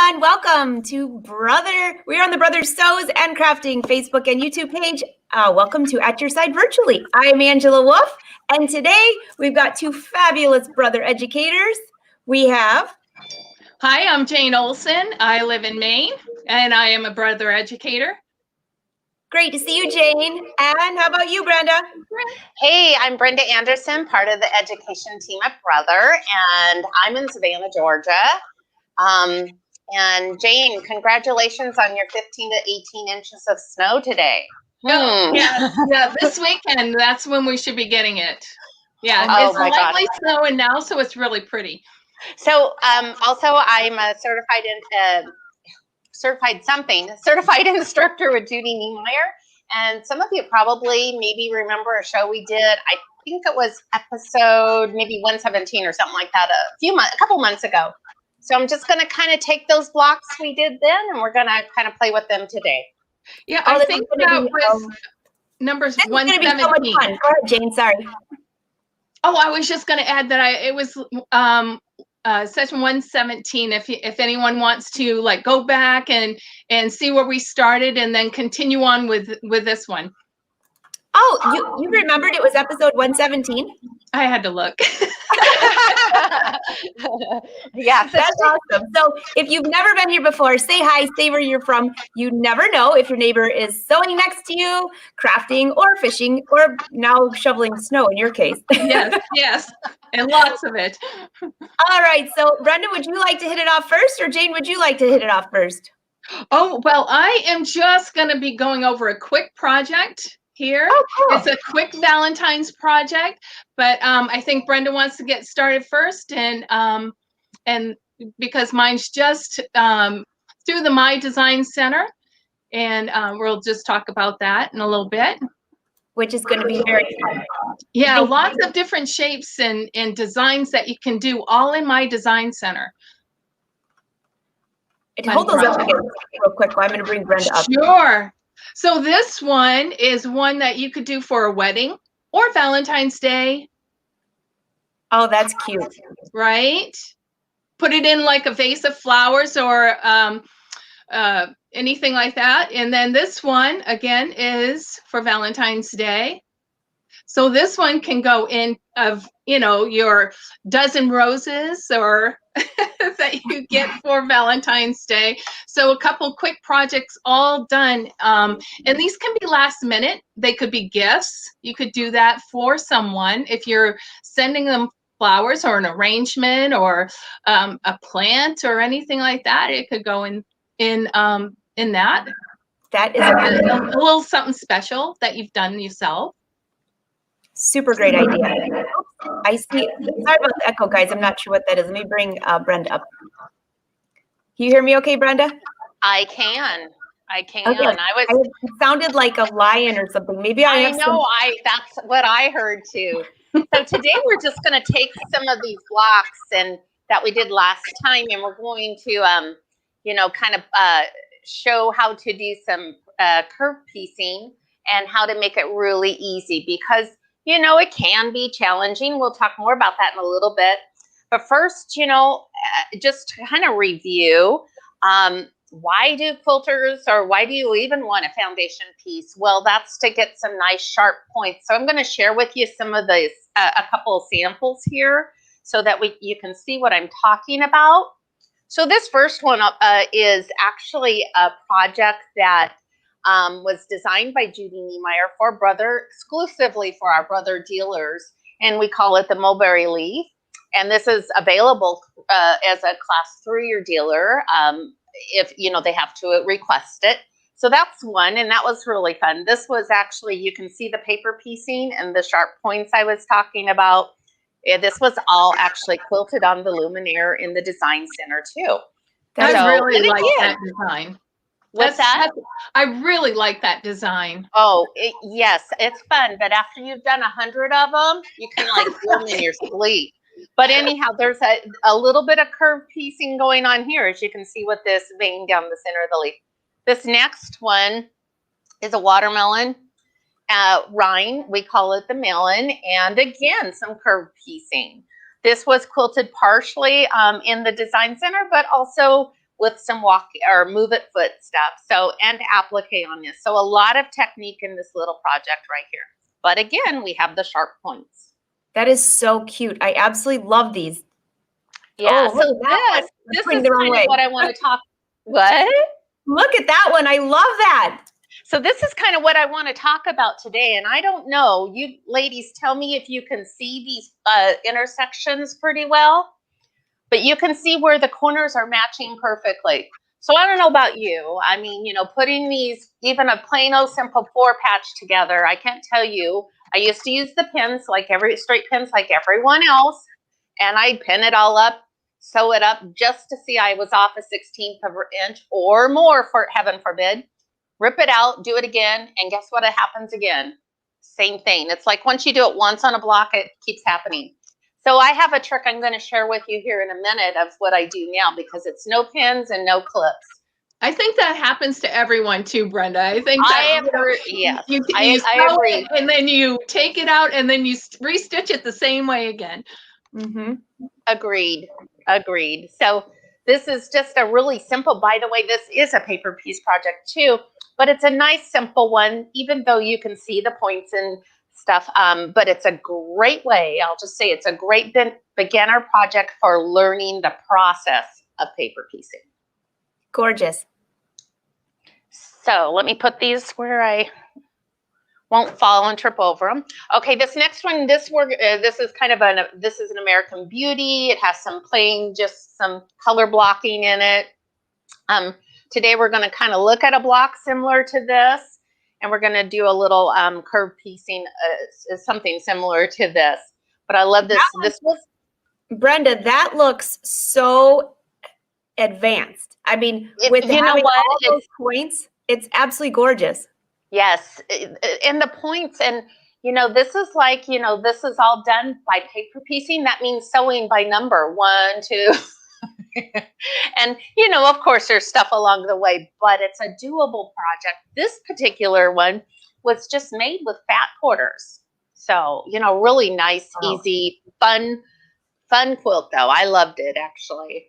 everyone. Welcome to We're on the Brothers Sews and Crafting Facebook and YouTube page. Welcome to At Your Side Virtually. I'm Angela Wolf, and today we've got two fabulous brother educators. We have... Hi, I'm Jane Olsen. I live in Maine, and I am a brother educator. Great to see you, Jane. And how about you, Brenda? Hey, I'm Brenda Anderson, part of the education team at Brother, and I'm in Savannah, Georgia. And Jane, congratulations on your 15 to 18 inches of snow today. Yeah, this weekend, that's when we should be getting it. Yeah, it's lightly snowing now, so it's really pretty. So also I'm a certified instructor with Judy Niemeyer. And some of you probably maybe remember a show we did. I think it was episode maybe 117 or something like that a couple months ago. So I'm just going to kind of take those blocks we did then, and we're going to kind of play with them today. Yeah, I think that was numbers 117. So much fun. Go ahead, Jane. Sorry. Oh, I was just going to add that it was session 117. If anyone wants to like go back and see where we started and then continue on with this one. Oh, you remembered it was episode 117? I had to look. Yeah, that's awesome. So if you've never been here before, say hi, say where you're from. You never know if your neighbor is sewing next to you, crafting or fishing, or now shoveling snow in your case. Yes, and lots of it. All right, so Brenda, would you like to hit it off first, or Jane, would you like to hit it off first? Oh, well, I am just going to be going over a quick project here. Oh, cool. It's a quick Valentine's project, but I think Brenda wants to get started first, and because mine's just through the My Design Center, and we'll just talk about that in a little bit. Which is going to be very fun. Yeah, lots of different shapes and designs that you can do all in My Design Center. Hold those up again real quick. I'm going to bring Brenda up. Sure. So this one is one that you could do for a wedding or Valentine's Day. Oh, that's cute. Right? Put it in like a vase of flowers or anything like that. And then this one, again, is for Valentine's Day. So this one can go in of, your dozen roses or that you get for Valentine's Day. So a couple quick projects all done. And these can be last minute. They could be gifts. You could do that for someone if you're sending them flowers or an arrangement or a plant or anything like that. It could go in that. That is a little something special that you've done yourself. Super great idea. I see. Sorry about the echo, guys. I'm not sure what that is. Let me bring Brenda up. Can you hear me okay, Brenda? I can. Okay. It sounded like a lion or something. Maybe that's what I heard too. So today we're just going to take some of these blocks and that we did last time, and we're going to, show how to do some curve piecing and how to make it really easy because it can be challenging. We'll talk more about that in a little bit. But first, just to kind of review, why do quilters or why do you even want a foundation piece? Well, that's to get some nice sharp points. So I'm going to share with you some of these, a couple of samples here so that you can see what I'm talking about. So this first one is actually a project that was designed by Judy Niemeyer for Brother, exclusively for our Brother dealers, and we call it the Mulberry Leaf. And this is available as a class through your dealer if they have to request it. So that's one, and that was really fun. This was actually, you can see the paper piecing and the sharp points I was talking about. This was all actually quilted on the luminaire in the design center too. I really like that design. What's that? I really like that design. Oh, yes, it's fun. But after you've done 100 of them, you can like do them in your sleep. But anyhow, there's a little bit of curve piecing going on here, as you can see with this vein down the center of the leaf. This next one is a watermelon rind. We call it the melon. And again, some curve piecing. This was quilted partially in the design center, but also with some walk or move it foot stuff. So, and applique on this. So a lot of technique in this little project right here. But again, we have the sharp points. That is so cute. I absolutely love these. Yeah, Oh, look so at that one. this Going is the wrong kind way. of what I want to talk. What? Look at that one. I love that. So this is kind of what I want to talk about today. And I don't know, you ladies tell me if you can see these intersections pretty well, but you can see where the corners are matching perfectly. So I don't know about you. I mean, you know, putting these, even a plain old simple 4-patch together, I can't tell you. I used to use the pins, like straight pins like everyone else, and I'd pin it all up, sew it up just to see I was off a 1/16 of an inch or more, for heaven forbid. Rip it out, do it again, and guess what? It happens again. Same thing. It's like once you do it once on a block, it keeps happening. So I have a trick I'm going to share with you here in a minute of what I do now, because it's no pins and no clips. I think that happens to everyone too, Brenda. I think that I agree. Yes, you I sew agree. it and then you take it out and then you restitch it the same way again. Mm-hmm. Agreed. Agreed. So this is just a really simple, by the way, this is a paper piece project too, but it's a nice simple one, even though you can see the points and stuff. But it's a great way. I'll just say it's a great beginner project for learning the process of paper piecing. Gorgeous. So let me put these where I won't fall and trip over them. Okay, this next one, this is kind of this is an American Beauty. It has some plain, just some color blocking in it. Today we're going to kind of look at a block similar to this, and we're going to do a little curve piecing, something similar to this. But I love this. This was Brenda, that looks so advanced. I mean, with you know having what? all those points, it's absolutely gorgeous. Yes, and the points, and you know, this is like, you know, this is all done by paper piecing. That means sewing by number 1, 2, and you know, of course, there's stuff along the way, but it's a doable project. This particular one was just made with fat quarters, so you know, really nice, easy, fun quilt though. I loved it actually.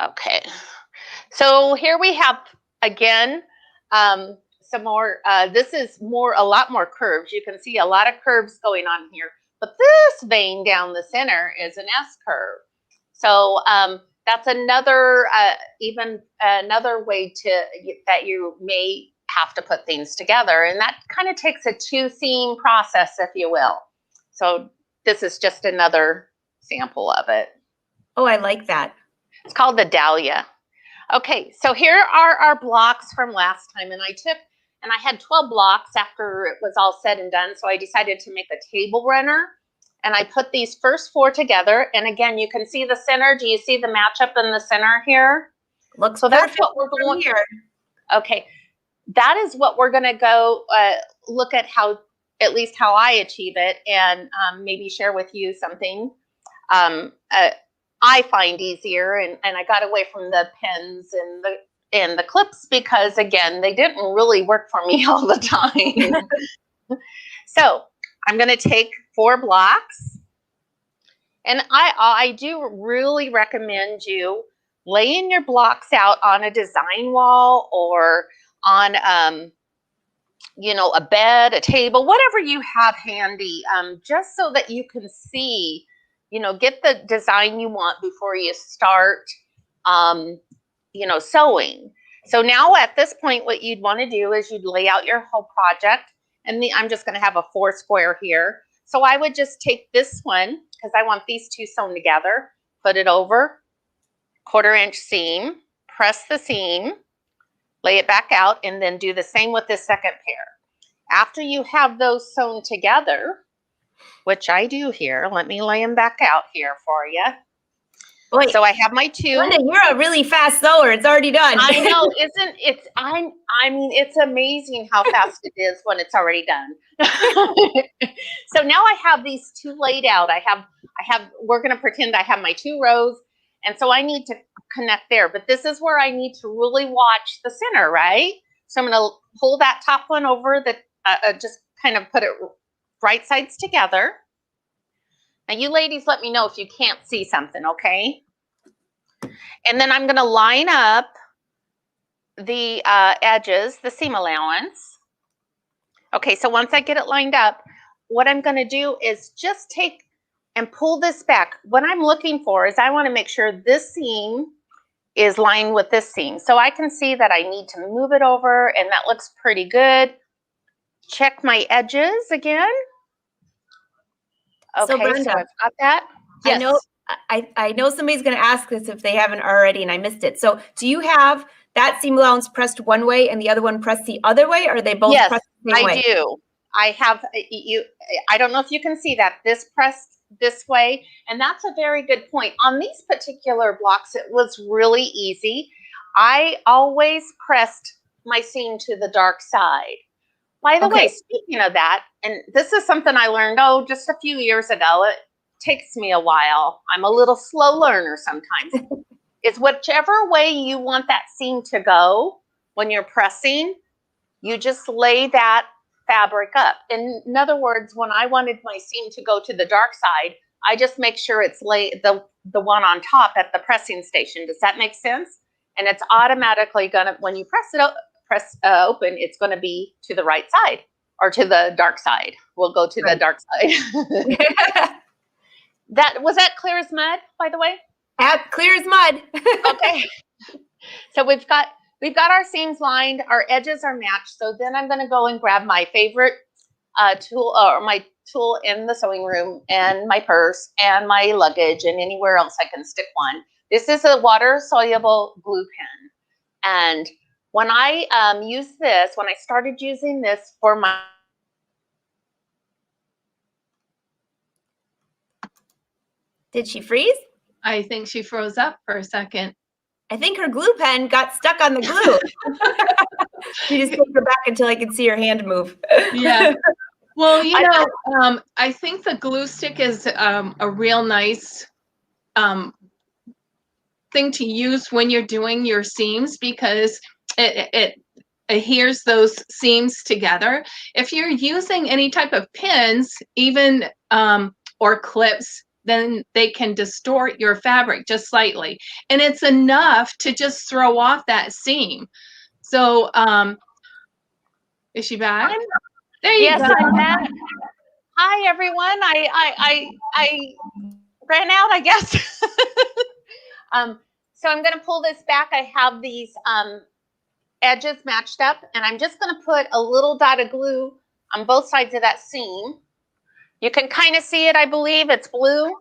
Okay, so here we have again. Some more, this is a lot more curves. You can see a lot of curves going on here, but this vein down the center is an S curve. So that's another, even another way that you may have to put things together. And that kind of takes a 2-seam process, if you will. So this is just another sample of it. Oh, I like that. It's called the Dahlia. Okay, so here are our blocks from last time, and I had 12 blocks after it was all said and done, so I decided to make a table runner, and I put these first 4 together, and again, you can see the center. Do you see the matchup in the center here? Looks so that's what we're going here. Okay, that is what we're going to go look at, how, at least how I achieve it, and maybe share with you something I find easier, and I got away from the pens and the clips because again, they didn't really work for me all the time. So I'm going to take 4 blocks, and I do really recommend you laying your blocks out on a design wall or on you know, a bed, a table, whatever you have handy, just so that you can see, you know, get the design you want before you start, you know, sewing. So now at this point, what you'd want to do is you'd lay out your whole project, and I'm just going to have a 4 square here. So I would just take this one, because I want these 2 sewn together, put it over, 1/4 inch seam, press the seam, lay it back out, and then do the same with this second pair. After you have those sewn together, which I do here, let me lay them back out here for you. Boy, so I have my 2. Brenda, you're a really fast sewer. It's already done. I know, isn't it? I mean, it's amazing how fast it is when it's already done. So now I have these 2 laid out. We're going to pretend I have my 2 rows, and so I need to connect there. But this is where I need to really watch the center, right? So I'm going to pull that top one over, just kind of put it right sides together. Now you ladies let me know if you can't see something, okay? And then I'm going to line up the edges, the seam allowance. Okay, so once I get it lined up, what I'm going to do is just take and pull this back. What I'm looking for is I want to make sure this seam is lined with this seam. So I can see that I need to move it over, and that looks pretty good. Check my edges again. Okay, so Brenda, I've got that. Yes. I know somebody's going to ask this if they haven't already, and I missed it. So do you have that seam allowance pressed one way and the other one pressed the other way, or are they both pressed the same way? I do. I have I don't know if you can see that this pressed this way, and that's a very good point. On these particular blocks, it was really easy. I always pressed my seam to the dark side. By the way, speaking of that, and this is something I learned, just a few years ago. It takes me a while. I'm a little slow learner sometimes. It's whichever way you want that seam to go when you're pressing, you just lay that fabric up. In other words, when I wanted my seam to go to the dark side, I just make sure it's the one on top at the pressing station. Does that make sense? And it's automatically gonna, when you press it open, it's gonna be to the right side or to the dark side. We'll go to the dark side. Was that clear as mud, by the way? Clear as mud. Okay. So we've got our seams lined, our edges are matched. So then I'm going to go and grab my favorite tool, or my tool in the sewing room, and my purse and my luggage and anywhere else I can stick one. This is a water-soluble glue pen. And when I when I started using this for my Did she freeze? I think she froze up for a second. I think her glue pen got stuck on the glue. She just took her back until I could see her hand move. Yeah. Well, I think the glue stick is a real nice thing to use when you're doing your seams, because it adheres those seams together. If you're using any type of pins, even or clips, then they can distort your fabric just slightly. And it's enough to just throw off that seam. So, is she back? There you go. I'm back. Hi, everyone. I ran out, I guess. So I'm going to pull this back. I have these edges matched up, and I'm just going to put a little dot of glue on both sides of that seam. You can kind of see it, I believe. It's blue.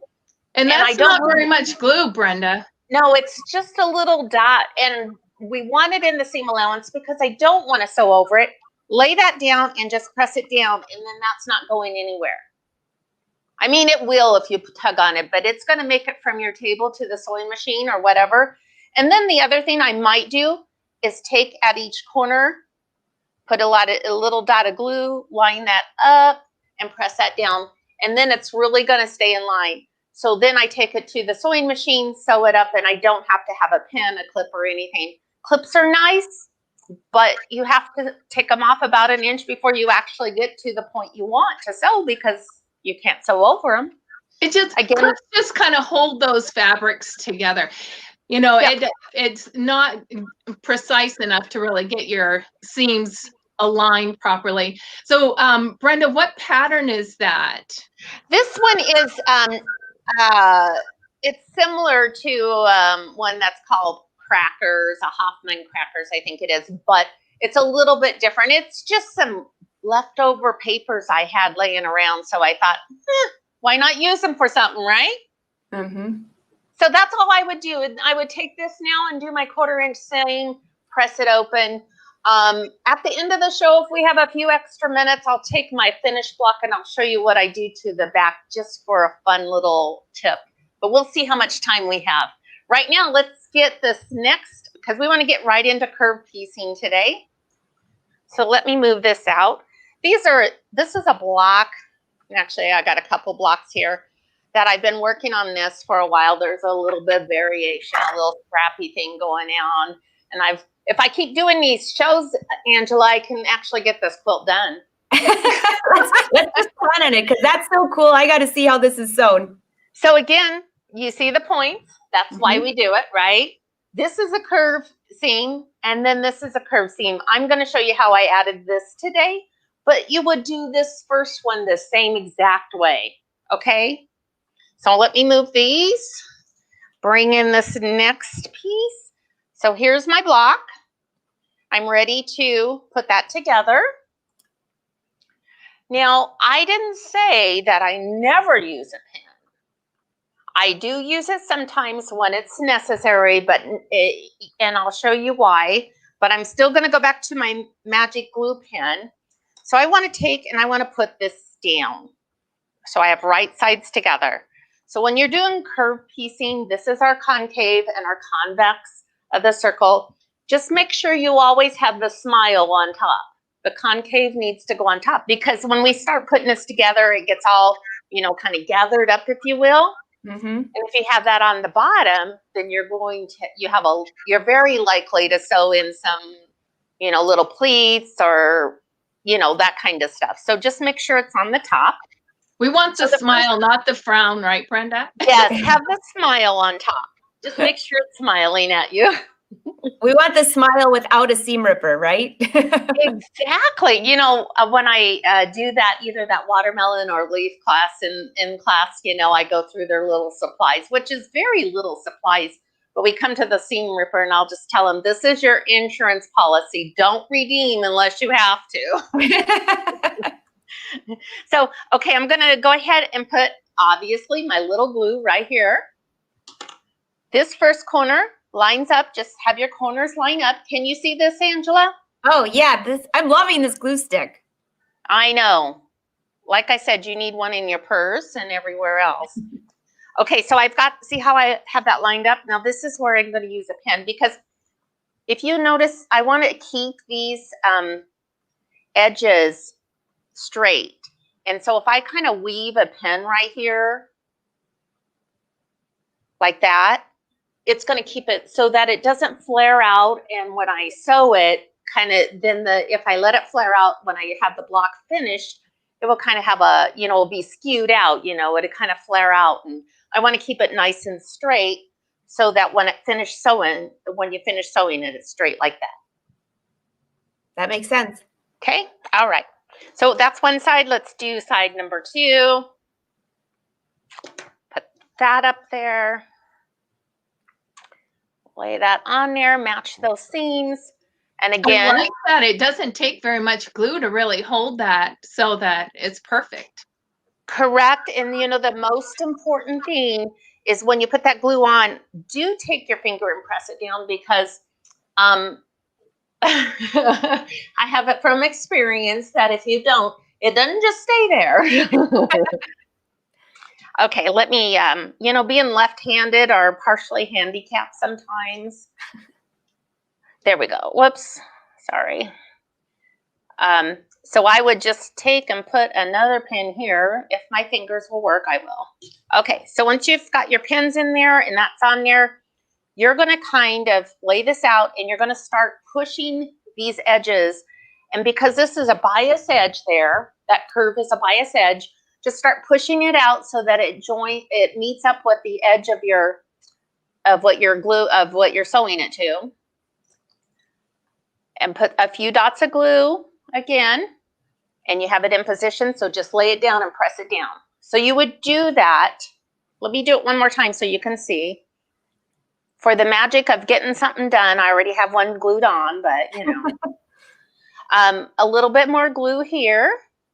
And that's not very much glue, Brenda. No, it's just a little dot. And we want it in the seam allowance because I don't want to sew over it. Lay that down and just press it down, and then that's not going anywhere. I mean, it will if you tug on it, but it's going to make it from your table to the sewing machine or whatever. And then the other thing I might do is take at each corner, put a little dot of glue, line that up, and press that down. And then it's really going to stay in line. So then I take it to the sewing machine, sew it up, and I don't have to have a pin, a clip, or anything. Clips are nice, but you have to take them off about an inch before you actually get to the point you want to sew, because you can't sew over them. Clips just kind of hold those fabrics together. It's not precise enough to really get your seams aligned properly. So, Brenda, what pattern is that? This one is it's similar to one that's called Crackers, a Hoffman Crackers, I think it is, but it's a little bit different. It's just some leftover papers I had laying around, so I thought, why not use them for something, right? Mm-hmm. So that's all I would do. I would take this now and do my 1/4 inch seam, press it open. At the end of the show, if we have a few extra minutes, I'll take my finished block and I'll show you what I do to the back, just for a fun little tip. But we'll see how much time we have. Right now, let's get this next, because we want to get right into curve piecing today. So let me move this out. This is a block. Actually, I got a couple blocks here that I've been working on this for a while. There's a little bit of variation, a little scrappy thing going on. And if I keep doing these shows, Angela, I can actually get this quilt done. Let's just plan on it, because that's so cool. I got to see how this is sewn. So again, you see the points That's why we do it, right? This is a curve seam, and then this is a curve seam. I'm going to show you how I added this today, but you would do this first one the same exact way, okay? So let me move these, bring in this next piece. So here's my block. I'm ready to put that together. Now, I didn't say that I never use a pen. I do use it sometimes when it's necessary, and I'll show you why, but I'm still going to go back to my magic glue pen. So I want to take and I want to put this down. So I have right sides together. So when you're doing curve piecing, this is our concave and our convex of the circle. Just make sure you always have the smile on top. The concave needs to go on top, because when we start putting this together, it gets all, you know, kind of gathered up, if you will. And if you have that on the bottom, then you're very likely to sew in some, you know, little pleats or, you know, that kind of stuff. So just make sure it's on the top. We want the smile, not the frown, right, Brenda? Yes, have the smile on top. Just make sure it's smiling at you. We want the smile without a seam ripper, right? Exactly. You know, when I do that, either that watermelon or leaf class in class, you know, I go through their little supplies, which is very little supplies. But we come to the seam ripper and I'll just tell them, this is your insurance policy. Don't redeem unless you have to. So, okay, I'm going to go ahead and put, obviously, my little glue right here. This first corner lines up. Just have your corners line up. Can you see this, Angela? Oh, yeah. I'm loving this glue stick. I know. Like I said, you need one in your purse and everywhere else. Okay, so see how I have that lined up? Now, this is where I'm going to use a pen, because if you notice, I want to keep these edges straight. And so if I kind of weave a pen right here, like that, it's going to keep it so that it doesn't flare out. And when I sew it, if I let it flare out when I have the block finished, it will kind of have a, you know, be skewed out, you know, it'll kind of flare out. And I want to keep it nice and straight so that when you finish sewing it, it's straight like that. That makes sense. Okay. All right. So that's one side. Let's do side number 2. Put that up there. Lay that on there, match those seams. And again, I like that. It doesn't take very much glue to really hold that so that it's perfect. Correct. And you know, the most important thing is when you put that glue on, do take your finger and press it down, because I have it from experience that if you don't, it doesn't just stay there. Okay, let me, you know, being left-handed or partially handicapped sometimes. There we go. Whoops, sorry. So I would just take and put another pin here. If my fingers will work, I will. Okay, so once you've got your pins in there and that's on there, you're going to kind of lay this out and you're going to start pushing these edges. And because this is a bias edge there, that curve is a bias edge, just start pushing it out so that it meets up with the edge of what you're sewing it to. And put a few dots of glue again, and you have it in position. So just lay it down and press it down. So you would do that. Let me do it one more time so you can see. For the magic of getting something done, I already have one glued on, but you know. A little bit more glue here.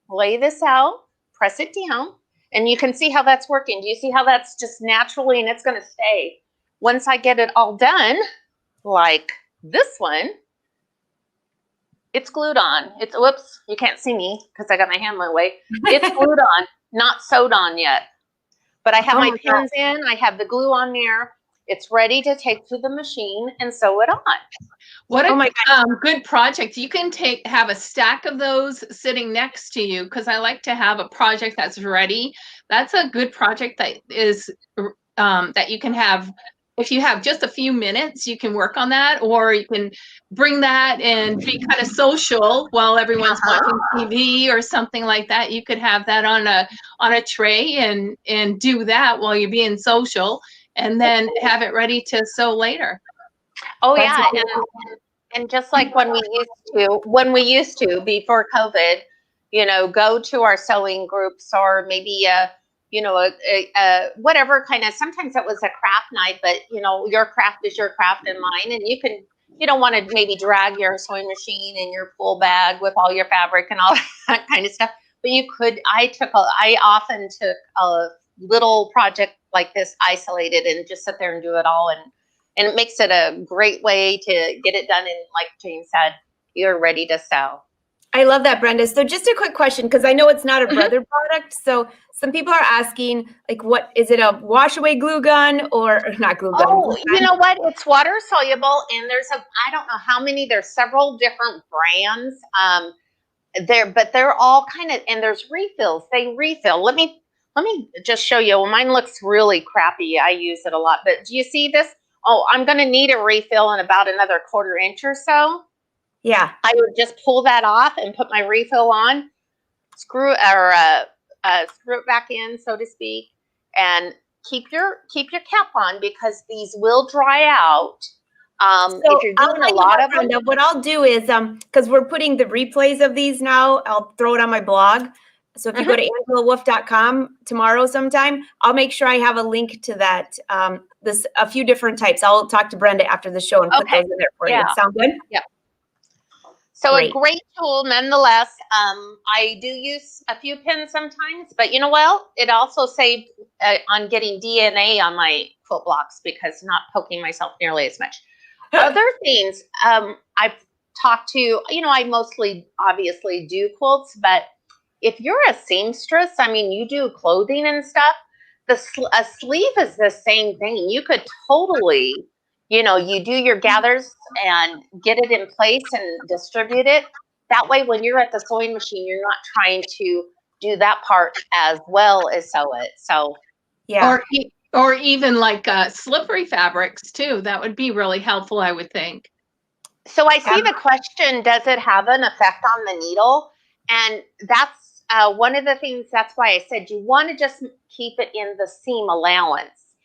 Lay this out. Press it down, and you can see how that's working. Do you see how that's just naturally, and it's going to stay. Once I get it all done, like this one, it's glued on. Whoops, you can't see me because I got my hand my way. It's glued on, not sewed on yet. But I have my pins in, I have the glue on there. It's ready to take to the machine and sew it on. What a good project. You can have a stack of those sitting next to you, because I like to have a project that's ready. That's a good project that is that you can have. If you have just a few minutes, you can work on that, or you can bring that and be kind of social while everyone's watching TV or something like that. You could have that on a tray and do that while you're being social. and then have it ready to sew later. Oh yeah, and just like when we used to before COVID, go to our sewing groups, or maybe a whatever kind of. Sometimes it was a craft night, but your craft is your craft and mine, and you don't want to maybe drag your sewing machine in your pool bag with all your fabric and all that kind of stuff. But you could. I often took a little project like this, isolated, and just sit there and do it all, and it makes it a great way to get it done. And like Jane said, you're ready to sew. I love that, Brenda. So just a quick question, because I know it's not a brother product. So some people are asking, like, what is it, a wash away glue gun or not glue gun? Oh, you know what? It's water soluble, and I don't know how many, there's several different brands. But they're all kind of, and there's refills. They refill. Let me just show you. Well, mine looks really crappy. I use it a lot, but do you see this? Oh, I'm going to need a refill in about another 1/4 inch or so. Yeah. I would just pull that off and put my refill on, screw it back in, so to speak, and keep your cap on, because these will dry out. So if you're doing a lot of them, Brenda, what I'll do is, because we're putting the replays of these now, I'll throw it on my blog. So if you go to angelawolf.com tomorrow sometime, I'll make sure I have a link to that. A few different types. I'll talk to Brenda after the show and put those in there for you. Sound good? Yeah. So Great. A great tool nonetheless. I do use a few pins sometimes, but it also saved on getting DNA on my quilt blocks, because not poking myself nearly as much. Other things I've talked to, I mostly obviously do quilts, but if you're a seamstress, you do clothing and stuff, a sleeve is the same thing. You could totally, you do your gathers and get it in place and distribute it. That way, when you're at the sewing machine, you're not trying to do that part as well as sew it. So, yeah. Or even like slippery fabrics too. That would be really helpful, I would think. So I see the question, does it have an effect on the needle? And that's one of the things, that's why I said you want to just keep it in the seam allowance.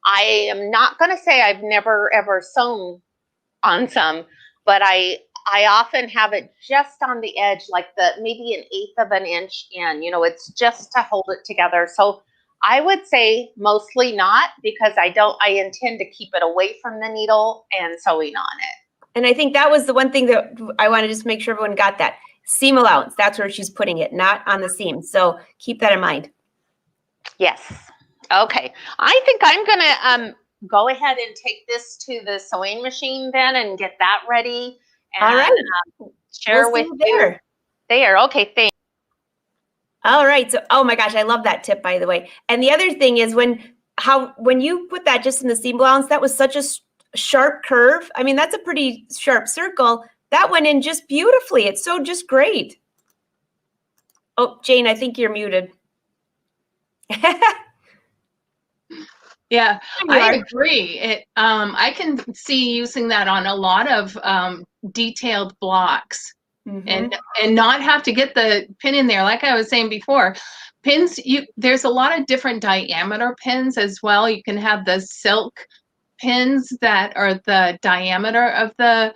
I am not going to say I've never ever sewn on some, but I often have it just on the edge, like maybe 1/8 of an inch in, it's just to hold it together. So I would say mostly not, because I intend to keep it away from the needle and sewing on it. And I think that was the one thing that I want to just make sure everyone got that. Seam allowance, that's where she's putting it, not on the seam. So keep that in mind. Yes. Okay. I think I'm going to go ahead and take this to the sewing machine then and get that ready. And, all right. Share with you there. Okay. Thanks. All right. So, oh my gosh, I love that tip, by the way. And the other thing is when you put that just in the seam allowance, that was such a sharp curve. That's a pretty sharp circle. That went in just beautifully. It's so just great. Oh, Jane, I think you're muted. Yeah, I agree. I can see using that on a lot of detailed blocks, and not have to get the pin in there. Like I was saying before, pins, there's a lot of different diameter pins as well. You can have the silk pins that are the diameter of the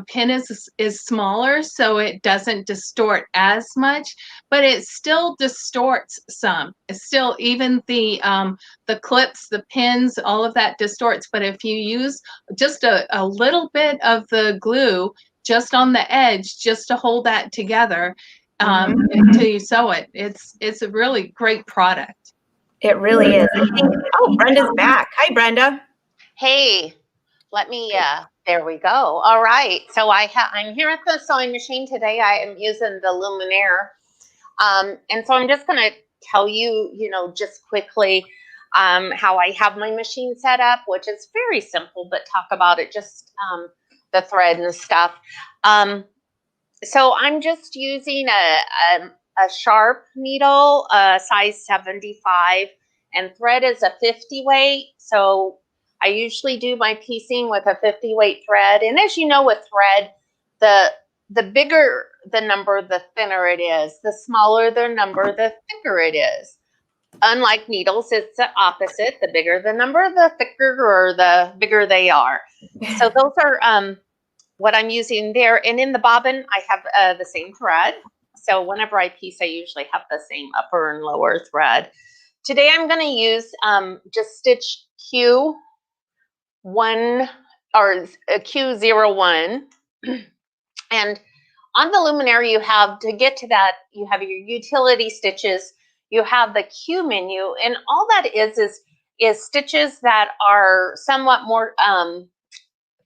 pin is smaller, so it doesn't distort as much, but it still distorts some. It's still, even the clips, the pins, all of that distorts. But if you use just a little bit of the glue just on the edge, just to hold that together until you sew it, it's a really great product. It really is. I think, Brenda's back. Hi, Brenda. Hey, let me, there we go. All right. So I'm here at the sewing machine today. I am using the Luminaire. And so I'm just going to tell you, just quickly how I have my machine set up, which is very simple, but talk about it, just the thread and stuff. So I'm just using a sharp needle, size 75, and thread is a 50 weight. So I usually do my piecing with a 50 weight thread. And as you know, with thread, the bigger the number, the thinner it is. The smaller the number, the thicker it is. unlike needles, it's the opposite. The bigger the number, the thicker or the bigger they are. So those are what I'm using there. And in the bobbin, I have the same thread. So whenever I piece, I usually have the same upper and lower thread. Today I'm going to use just stitch Q1 or Q01. And on the luminary, you have, to get to that, you have your utility stitches, you have the Q menu, and all that is stitches that are somewhat more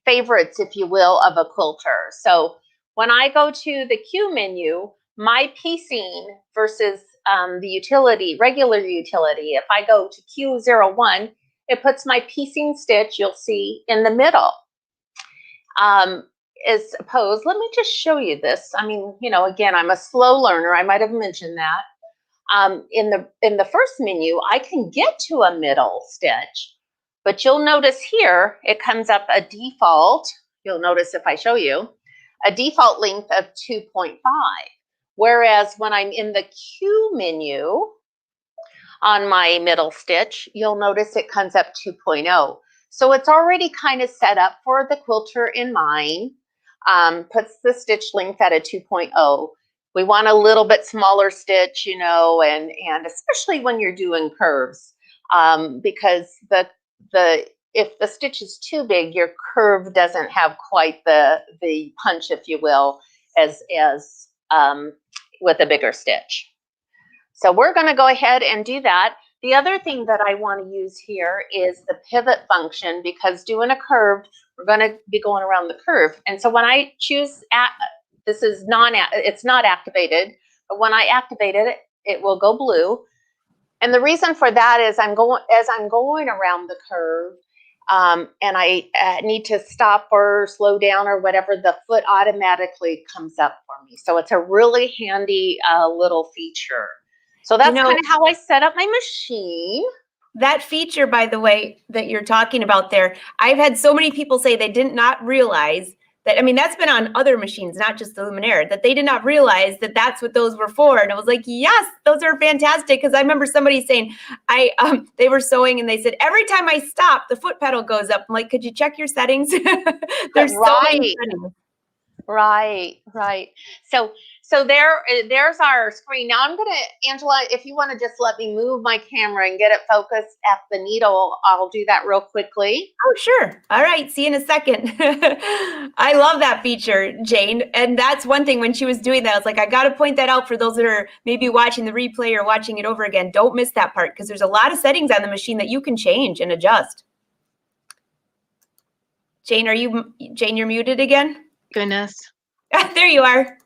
favorites, if you will, of a quilter. So when I go to the Q menu, my piecing versus the utility, regular utility, if I go to Q01, it puts my piecing stitch, you'll see, in the middle. As opposed, let me just show you this. I mean, you know, again, I'm a slow learner. I might have mentioned that. In the first menu, I can get to a middle stitch, but you'll notice here, it comes up a default. You'll notice if I show you, a default length of 2.5. Whereas when I'm in the Q menu on my middle stitch, you'll notice it comes up 2.0. So it's already kind of set up for the quilter in mind, puts the stitch length at a 2.0. We want a little bit smaller stitch, you know, and especially when you're doing curves, because if the stitch is too big, your curve doesn't have quite the punch, if you will, as with a bigger stitch. So we're going to go ahead and do that. The other thing that I want to use here is the pivot function, because doing a curve, we're going to be going around the curve. And so when I choose, this is it's not activated, but when I activate it, it will go blue. And the reason for that is as I'm going around the curve, and I need to stop or slow down or whatever, the foot automatically comes up for me. So it's a really handy little feature. So that's kind of how I set up my machine. That feature, by the way, that you're talking about there, I've had so many people say they did not realize that. I mean, that's been on other machines, not just the Luminaire, that they did not realize that that's what those were for. And I was like, yes, those are fantastic. Because I remember somebody saying, they were sewing and they said, every time I stop, the foot pedal goes up. I'm like, could you check your settings? There's so many settings. Right. So there's our screen. Now I'm gonna, Angela, if you want to just let me move my camera and get it focused at the needle, I'll do that real quickly. Oh, sure. All right. See you in a second. I love that feature, Jane. And that's one thing when she was doing that, I was like, I got to point that out for those that are maybe watching the replay or watching it over again. Don't miss that part, because there's a lot of settings on the machine that you can change and adjust. Jane, you're muted again? Goodness. There you are.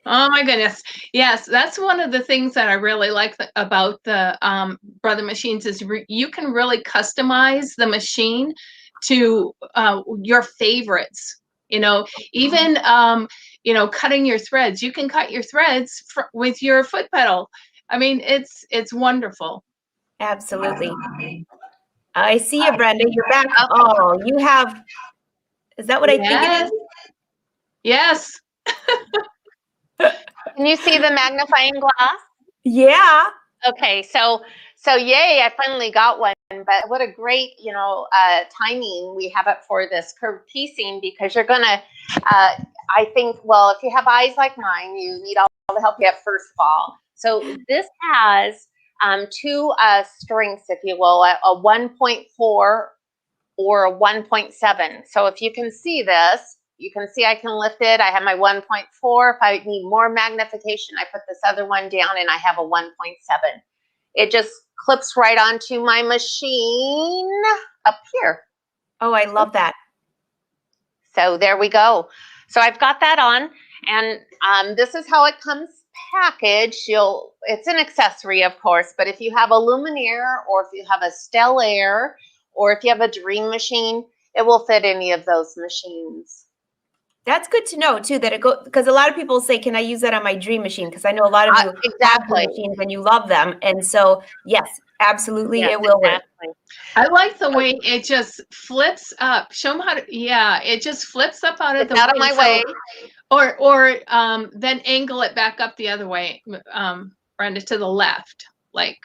Oh my goodness. Yes, that's one of the things that I really like about the Brother machines is you can really customize the machine to your favorites. You know, even cutting your threads. You can cut your threads with your foot pedal. I mean, it's wonderful. Absolutely. I see you, Brenda. You're back. Oh, you have. Is that what I think it is? Yes. Can you see the magnifying glass? Yeah. Okay, so yay, I finally got one. But what a great, timing we have it for this curved piecing, because you're gonna, I think, well, if you have eyes like mine, you need all the help you have first of all. So this has two strengths, if you will, a 1.4 or a 1.7. So if you can see this, you can see I can lift it. I have my 1.4. If I need more magnification, I put this other one down and I have a 1.7. It just clips right onto my machine up here. Oh, I love that. So there we go. So I've got that on, and this is how it comes packaged. It's an accessory, of course, but if you have a Luminaire or if you have a Stellaire or if you have a Dream machine, it will fit any of those machines. That's good to know too, that it goes, because a lot of people say, can I use that on my Dream machine? Because I know a lot of you have the machines and you love them. And so, yes, absolutely, it will work. I like the way it just flips up. Show them how to, it just flips up out of my way. Or then angle it back up the other way, Brenda, to the left. like,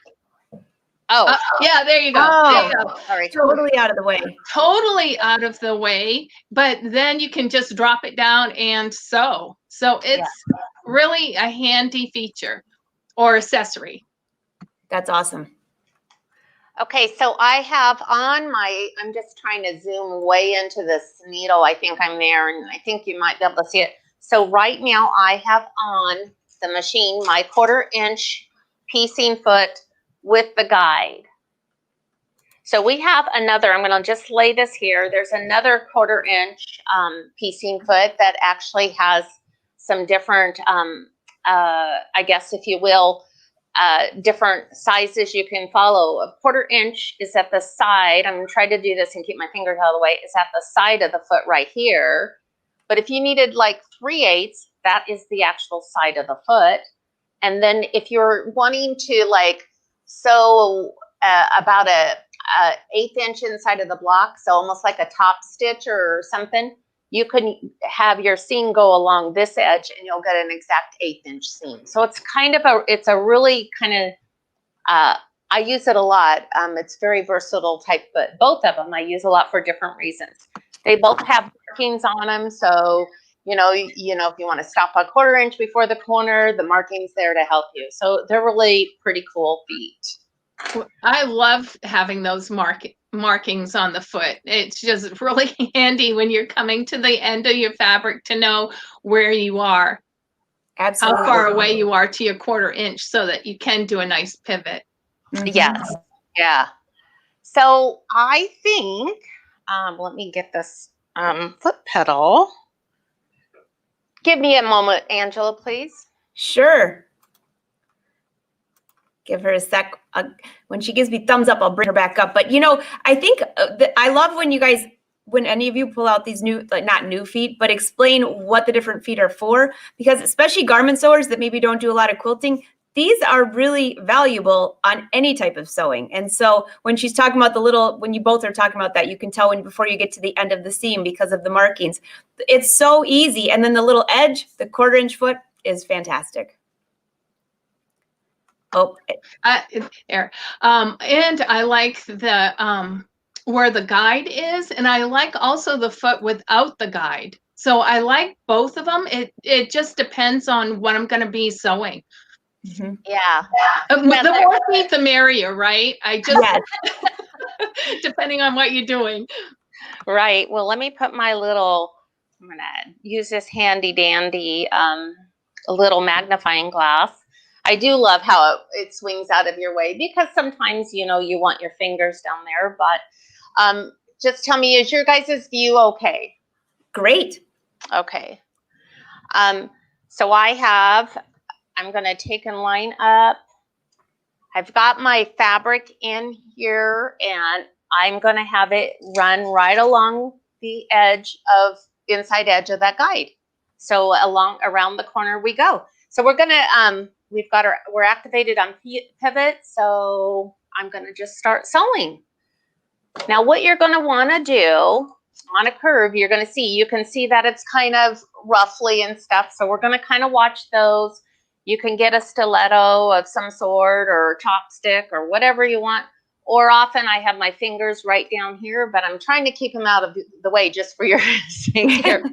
Oh, yeah, there you go. There you go. sorry. Totally out of the way. Totally out of the way, but then you can just drop it down and sew. So it's really a handy feature or accessory. That's awesome. Okay, so I have on my, I'm just trying to zoom way into this needle. I think I'm there, and I think you might be able to see it. So right now I have on the machine my 1/4 inch piecing foot with the guide. So we have another, I'm going to just lay this here. There's another 1/4 inch piecing foot that actually has some different, I guess, if you will, different sizes you can follow. A 1/4 inch is at the side. I'm going to try to do this and keep my fingers out of the way. It's at the side of the foot right here. But if you needed like 3/8, that is the actual side of the foot. And then if you're wanting to like sew about a 1/8 inch inside of the block, so almost like a top stitch or something, you can have your seam go along this edge and you'll get an exact 1/8 inch seam. So it's kind of it's a really kind of, I use it a lot. It's very versatile type, but both of them I use a lot for different reasons. They both have markings on them. So, you know, if you want to stop a 1/4 inch before the corner, the marking's there to help you. So they're really pretty cool feet. I love having those markings on the foot. It's just really handy when you're coming to the end of your fabric to know where you are. Absolutely. How far away you are to your 1/4 inch so that you can do a nice pivot. Mm-hmm. Yes. Yeah. So I think, let me get this foot pedal. Give me a moment, Angela, please. Sure. Give her a sec. When she gives me thumbs up, I'll bring her back up. But, you know, I think I love when you guys, when any of you pull out these new, like not new feet, but explain what the different feet are for, because especially garment sewers that maybe don't do a lot of quilting, these are really valuable on any type of sewing. And so when she's talking about the little, when you both are talking about that, you can tell when before you get to the end of the seam because of the markings. It's so easy. And then the little edge, the 1/4 inch foot is fantastic. Oh, There. And I like the where the guide is, and I like also the foot without the guide. So I like both of them. It just depends on what I'm going to be sewing. mm-hmm. Yeah. The more feet, the merrier, right? I just Yes. depending on what you're doing. Right. Well, let me put my little, I'm going to use this handy dandy little magnifying glass. I do love how it swings out of your way because sometimes, you know, you want your fingers down there, but just tell me, is your guys' view okay? Great. Okay. So I'm going to take and line up. I've got my fabric in here and I'm going to have it run right along the inside edge of that guide. So around the corner we go. So we're going to, we're activated on pivot. So I'm going to just start sewing. Now what you're going to want to do on a curve, you can see that it's kind of roughly and stuff. So we're going to kind of watch those. You can get a stiletto of some sort or a chopstick or whatever you want. Or often I have my fingers right down here, but I'm trying to keep them out of the way just for your sake here.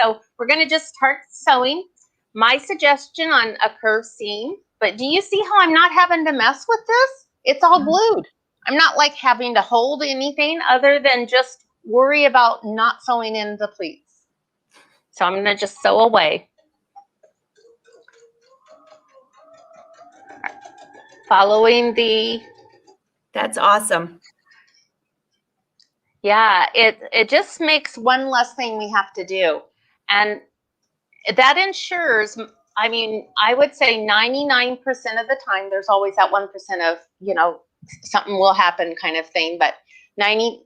So we're going to just start sewing. My suggestion on a curve seam, but do you see how I'm not having to mess with this? It's all glued. I'm not like having to hold anything other than just worry about not sewing in the pleats. So I'm going to just sew away. Following the... That's awesome. Yeah, it just makes one less thing we have to do. And that ensures, I mean, I would say 99% of the time, there's always that 1% of, you know, something will happen kind of thing, but 99%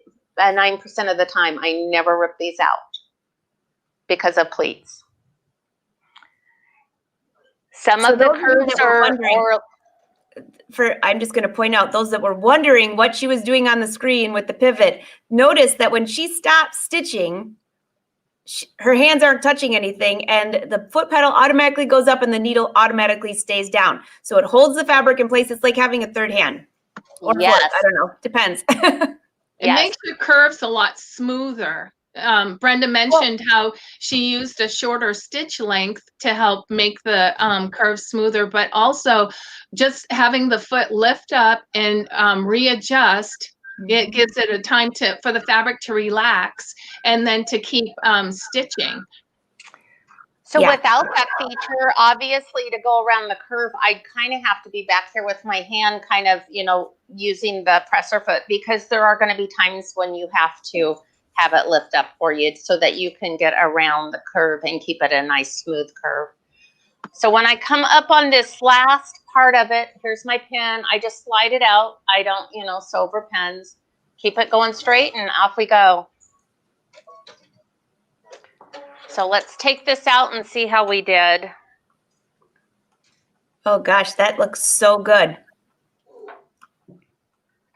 of the time, I never rip these out because of pleats. Some of the curves are... I'm just going to point out those that were wondering what she was doing on the screen with the pivot. Notice that when she stopped stitching, her hands aren't touching anything, and the foot pedal automatically goes up and the needle automatically stays down. So it holds the fabric in place. It's like having a third hand. Or Yes. fourth, I don't know. Depends. It makes your curves a lot smoother. Brenda mentioned how she used a shorter stitch length to help make the curves smoother, but also just having the foot lift up and readjust. It gives it a time for the fabric to relax and then to keep stitching. So without that feature, obviously to go around the curve, I kind of have to be back here with my hand kind of, you know, using the presser foot, because there are going to be times when you have to have it lift up for you so that you can get around the curve and keep it a nice smooth curve. So when I come up on this last part of it, here's my pin. I just slide it out. I don't, you know, sew over pins. Keep it going straight and off we go. So let's take this out and see how we did. Oh gosh, that looks so good.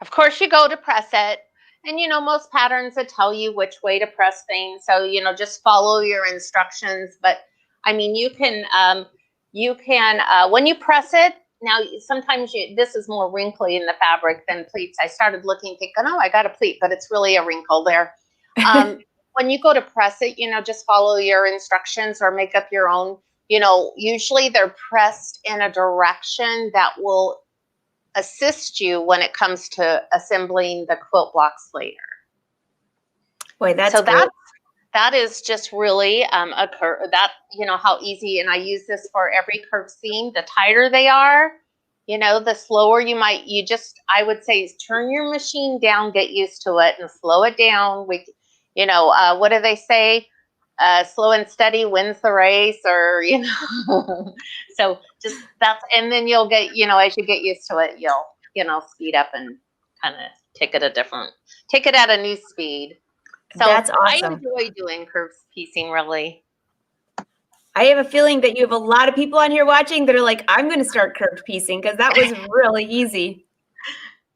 Of course, you go to press it. And, you know, most patterns that tell you which way to press things. So, you know, just follow your instructions. But, I mean, you can when you press it, now sometimes this is more wrinkly in the fabric than pleats. I started looking, thinking, oh, I got a pleat, but it's really a wrinkle there. When you go to press it, you know, just follow your instructions or make up your own. You know, usually they're pressed in a direction that will assist you when it comes to assembling the quilt blocks later. Boy, that's so great. that is just really a curve that, you know, how easy. And I use this for every curve seam. The tighter they are, you know, the slower I would say turn your machine down, get used to it, and slow it down. What do they say? Slow and steady wins the race, or, you know, so just and then you'll get, you know, as you get used to it, you'll, you know, speed up and kind of take it at a new speed. So that's awesome. I enjoy doing curve piecing, really. I have a feeling that you have a lot of people on here watching that are like, I'm going to start curved piecing, because that was really easy.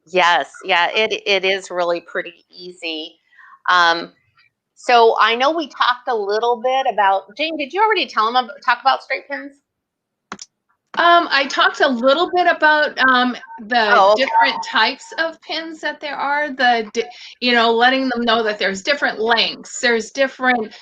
Yes. Yeah, it is really pretty easy. So I know we talked a little bit about, Jane, did you already talk about straight pins? I talked a little bit about the different types of pins that there are, you know, letting them know that there's different lengths, there's different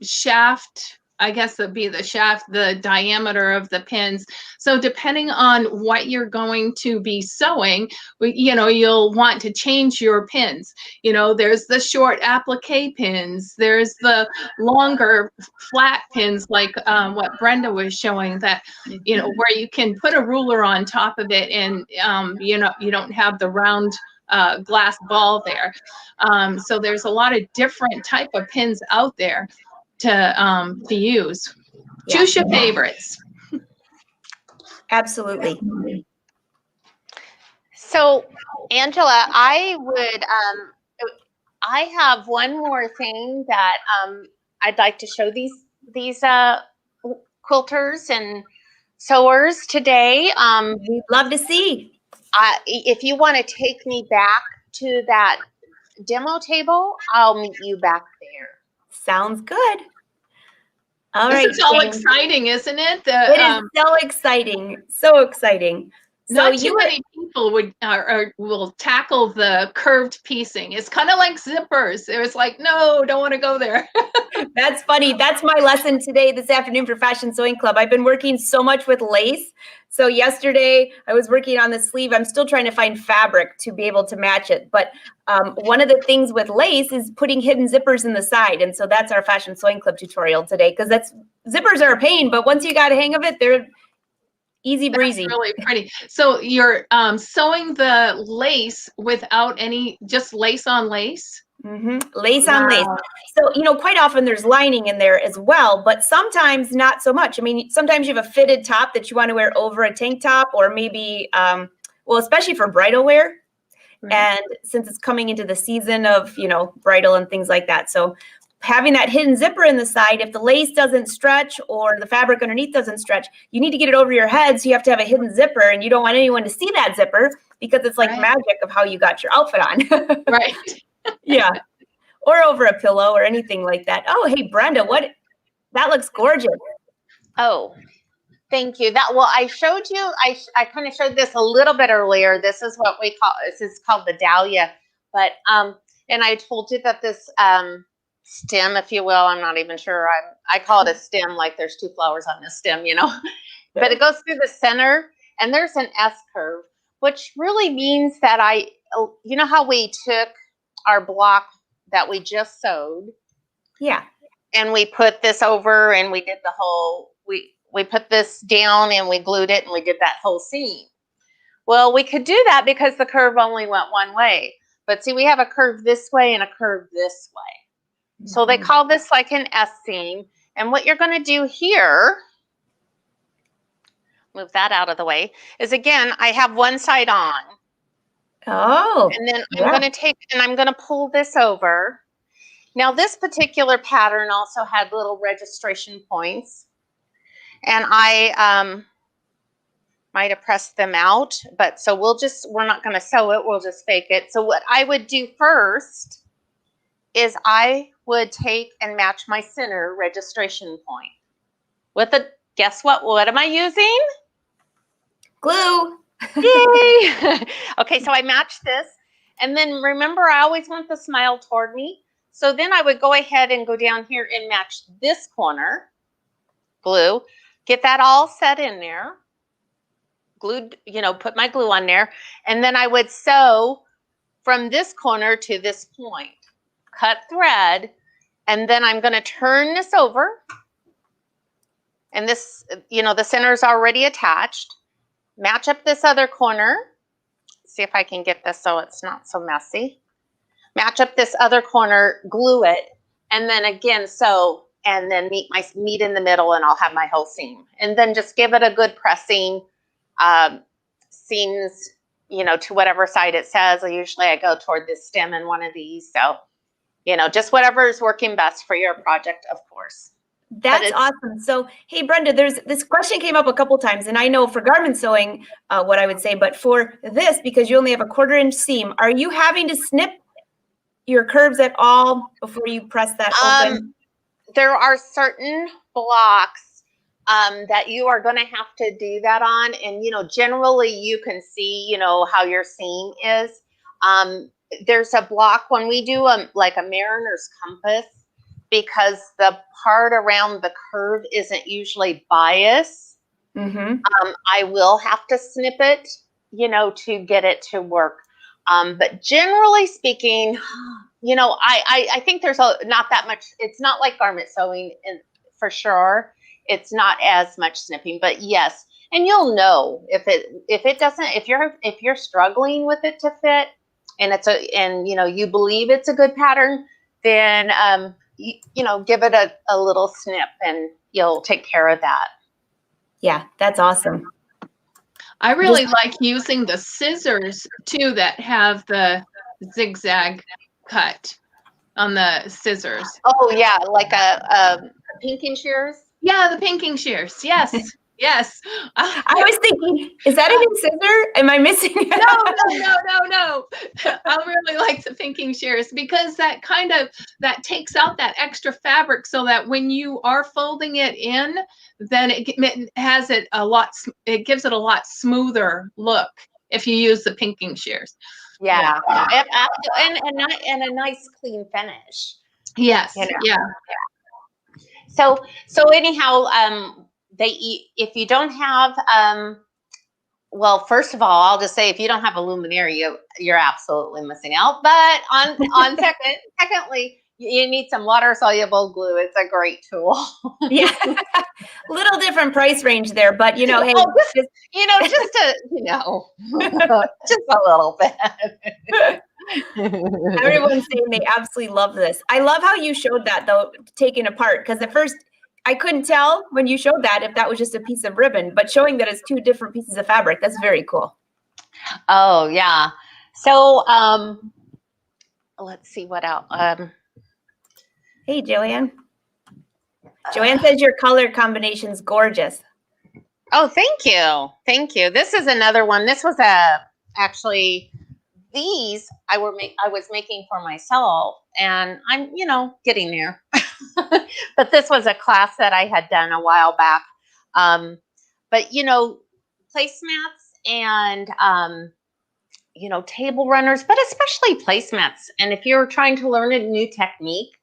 shaft, I guess it'd be the shaft, the diameter of the pins. So depending on what you're going to be sewing, you know, you'll want to change your pins. You know, there's the short applique pins, there's the longer flat pins, like what Brenda was showing, that, you know, where you can put a ruler on top of it and, you know, you don't have the round glass ball there. So there's a lot of different type of pins out there to use. Yeah. Choose your favorites. Absolutely. So, Angela, I have one more thing that I'd like to show these quilters and sewers today. We'd love to see. If you want to take me back to that demo table, I'll meet you back there. Sounds good. All right. This is all Jane. exciting, isn't it? It is so exciting. So exciting. Not too many people will tackle the curved piecing. It's kind of like zippers. It was like, no, don't want to go there. That's funny. That's my lesson this afternoon for Fashion Sewing Club. I've been working so much with lace. So yesterday I was working on the sleeve. I'm still trying to find fabric to be able to match it. But one of the things with lace is putting hidden zippers in the side. And so that's our Fashion Sewing Club tutorial today, because zippers are a pain, but once you got a hang of it, they're easy breezy. That's really pretty. So you're sewing the lace without just lace on lace? Mm-hmm. Lace on lace. So, you know, quite often there's lining in there as well, but sometimes not so much. I mean, sometimes you have a fitted top that you want to wear over a tank top, or maybe, especially for bridal wear. Mm-hmm. And since it's coming into the season of, you know, bridal and things like that. So having that hidden zipper in the side, if the lace doesn't stretch or the fabric underneath doesn't stretch, you need to get it over your head. So you have to have a hidden zipper, and you don't want anyone to see that zipper, because it's like magic of how you got your outfit on. Right. Yeah. or over a pillow or anything like that. Oh, hey, Brenda, that looks gorgeous. Oh, thank you. I showed you, I kind of showed this a little bit earlier. This is what this is called the Dahlia. But, and I told you that this stem, if you will, I'm not even sure. I call it a stem, like there's 2 flowers on this stem, but it goes through the center and there's an S curve, which really means that you know how we took our block that we just sewed. Yeah. And we put this over and we did the whole, we put this down and we glued it and we did that whole seam. Well, we could do that because the curve only went one way. But see, we have a curve this way and a curve this way. So they call this like an S seam. And what you're going to do here, move that out of the way, is again, I have one side on. Oh. And then I'm going to take, and I'm going to pull this over. Now, this particular pattern also had little registration points. And I might have pressed them out, but so we're not going to sew it, we'll just fake it. So what I would do first is I would take and match my center registration point with guess what am I using? Glue. Yay! Okay, so I match this. And then remember, I always want the smile toward me. So then I would go ahead and go down here and match this corner, glue, get that all set in there. Glued, put my glue on there, and then I would sew from this corner to this point, cut thread, and then I'm going to turn this over, and this, the center is already attached, match up this other corner, see if I can get this so it's not so messy, match up this other corner, glue it, and then again sew, and then meet in the middle, and I'll have my whole seam, and then just give it a good pressing. Seams, to whatever side it says. Usually I go toward this stem in one of these. So, just whatever is working best for your project, of course. That's awesome. So, hey, Brenda, this question came up a couple times, and I know for garment sewing, what I would say, but for this, because you only have a 1/4 inch seam, are you having to snip your curves at all before you press that open? There are certain blocks that you are going to have to do that on. And, generally you can see, how your seam is. There's a block when we do like a mariner's compass, because the part around the curve isn't usually bias. I will have to snip it, to get it to work. But generally speaking, I think there's not that much. It's not like garment sewing for sure. It's not as much snipping, but yes. And you'll know if you're struggling with it to fit, and you believe it's a good pattern, then give it a little snip and you'll take care of that. Yeah, that's awesome. I really like using the scissors too that have the zigzag cut on the scissors. Oh yeah, like a pinking shears. Yeah, the pinking shears. Yes. Yes. I was thinking, is that a new scissor? Am I missing it? No. I really like the pinking shears because that takes out that extra fabric, so that when you are folding it in, then it gives it a lot smoother look if you use the pinking shears. Yeah. And a nice clean finish. Yes. Yeah. So anyhow, if you don't have, well, first of all, I'll just say, if you don't have a luminary, you're absolutely missing out. But secondly, you need some water-soluble glue. It's a great tool. Yeah, little different price range there, but hey, just a little bit. Everyone's saying they absolutely love this. I love how you showed that though, taken apart, because at first I couldn't tell when you showed that if that was just a piece of ribbon, but showing that it's 2 different pieces of fabric, that's very cool. Oh yeah. So let's see what else. Hey, Joanne. Joanne says your color combination's gorgeous. Oh, thank you. Thank you. This is another one. This was actually these I was making for myself, and I'm, getting there. But this was a class that I had done a while back. But placemats and table runners, but especially placemats. And if you're trying to learn a new technique,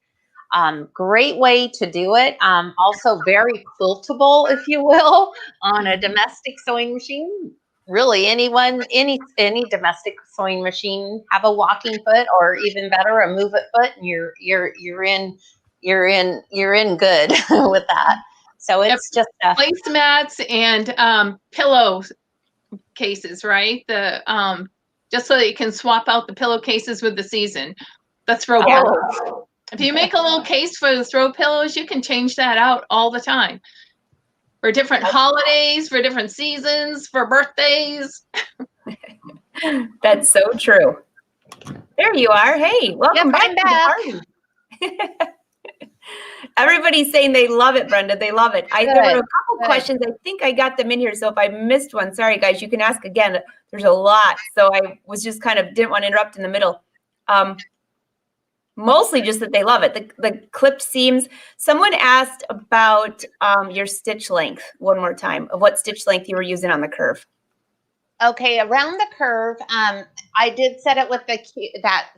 great way to do it. Also very quiltable, if you will, on a domestic sewing machine. Really, any domestic sewing machine, have a walking foot, or even better, a move it foot, and you're in good with that. So it's just placemats and pillow cases, right? The just so that you can swap out the pillowcases with the season, the throw pillows. If you make a little case for the throw pillows, you can change that out all the time. For different holidays, for different seasons, for birthdays. That's so true. There you are. Hey, welcome back to the party. Everybody's saying they love it, Brenda. They love it. There were a couple questions. I think I got them in here. So if I missed one, sorry, guys, you can ask again. There's a lot. So I was just didn't want to interrupt in the middle. Mostly just that they love it. The clipped seams. Someone asked about your stitch length one more time, of what stitch length you were using on the curve. Okay, around the curve, I did set it with the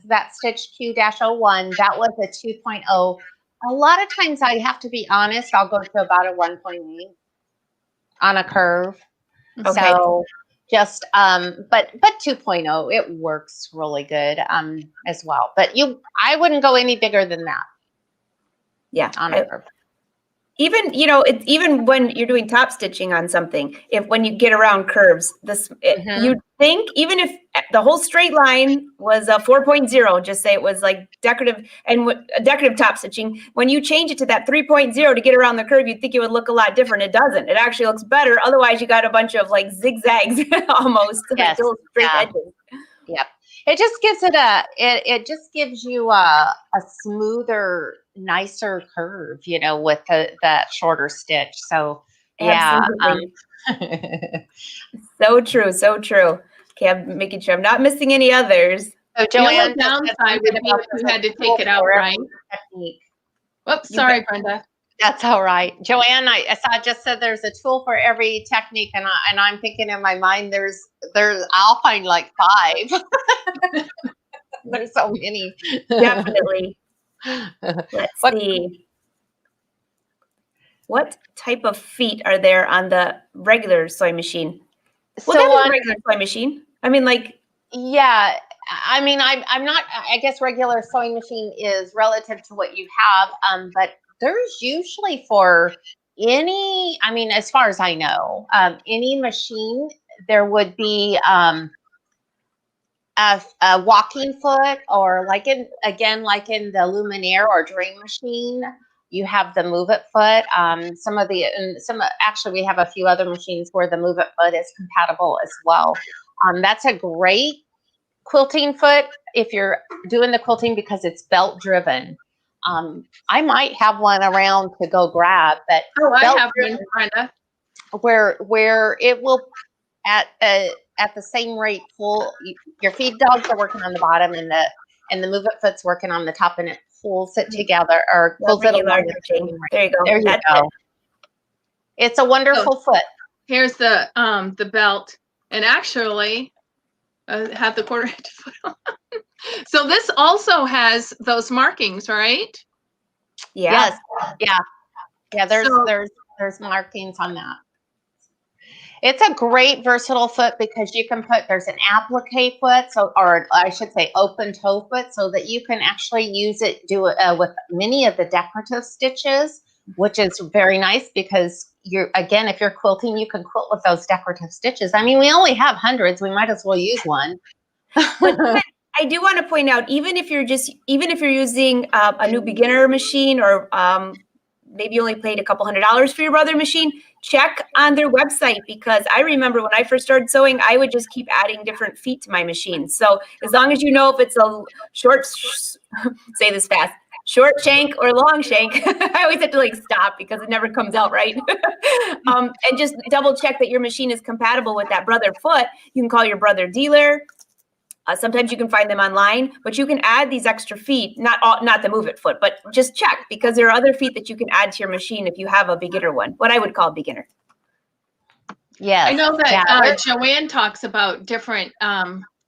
that stitch Q-01. That was a 2.0. A lot of times, I have to be honest, I'll go to about a 1.8 on a curve. Okay. So just but 2.0, it works really good as well. But I wouldn't go any bigger than that. Yeah, on a curve. Even it's even when you're doing top stitching on something, when you get around curves, you'd think, even if the whole straight line was a 4.0, just say it was like decorative top stitching, when you change it to that 3.0 to get around the curve, you'd think it would look a lot different. It doesn't. It actually looks better. Otherwise, you got a bunch of like zigzags almost, yes. like little straight edges. Yep. It just gives it just gives you a smoother, nicer curve, with that shorter stitch. So yeah. So true. So true. Okay, I'm making sure I'm not missing any others. So Joanne, the only downside would be if you had to take it out, right? Technique. Whoops, sorry, Brenda. That's all right. Joanne, I just said there's a tool for every technique, and I'm thinking in my mind I'll find like 5. There's so many. Definitely. Let's see. What type of feet are there on the regular sewing machine? Well, so that's a regular sewing machine. I mean, yeah. I mean, I'm not. I guess regular sewing machine is relative to what you have, but there's usually for any. I mean, as far as I know, any machine there would be a walking foot, or like in the Luminaire or Dream machine, you have the Move It foot. Actually, we have a few other machines where the Move It foot is compatible as well. That's a great quilting foot if you're doing the quilting because it's belt driven. I might have one around to go grab, but I have one, Brenda, where it will at the same rate pull. Your feed dogs are working on the bottom, and the Move It foot's working on the top, and it pulls it together or pulls it along. There you go. There you go. It's a wonderful foot. Here's the belt, and actually have the quarter inch foot on. So this also has those markings, right? Yeah. Yes. Yeah. There's markings on that. It's a great versatile foot because you can there's an applique foot, or I should say open toe foot, so that you can actually use it, with many of the decorative stitches, which is very nice because if you're quilting, you can quilt with those decorative stitches. I mean, we only have hundreds. We might as well use one. But I do want to point out, even if you're using a new beginner machine, or maybe you only paid a couple $100 for your brother machine, check on their website, because I remember when I first started sewing, I would just keep adding different feet to my machine. So as long as you know if it's a short, say this fast, short shank or long shank, I always have to stop because it never comes out right. And just double check that your machine is compatible with that brother foot. You can call your brother dealer. Sometimes you can find them online, but you can add these extra feet, not the move it foot, but just check, because there are other feet that you can add to your machine if you have a beginner one, what I would call beginner. Yes. I know that Yeah. Joanne talks about different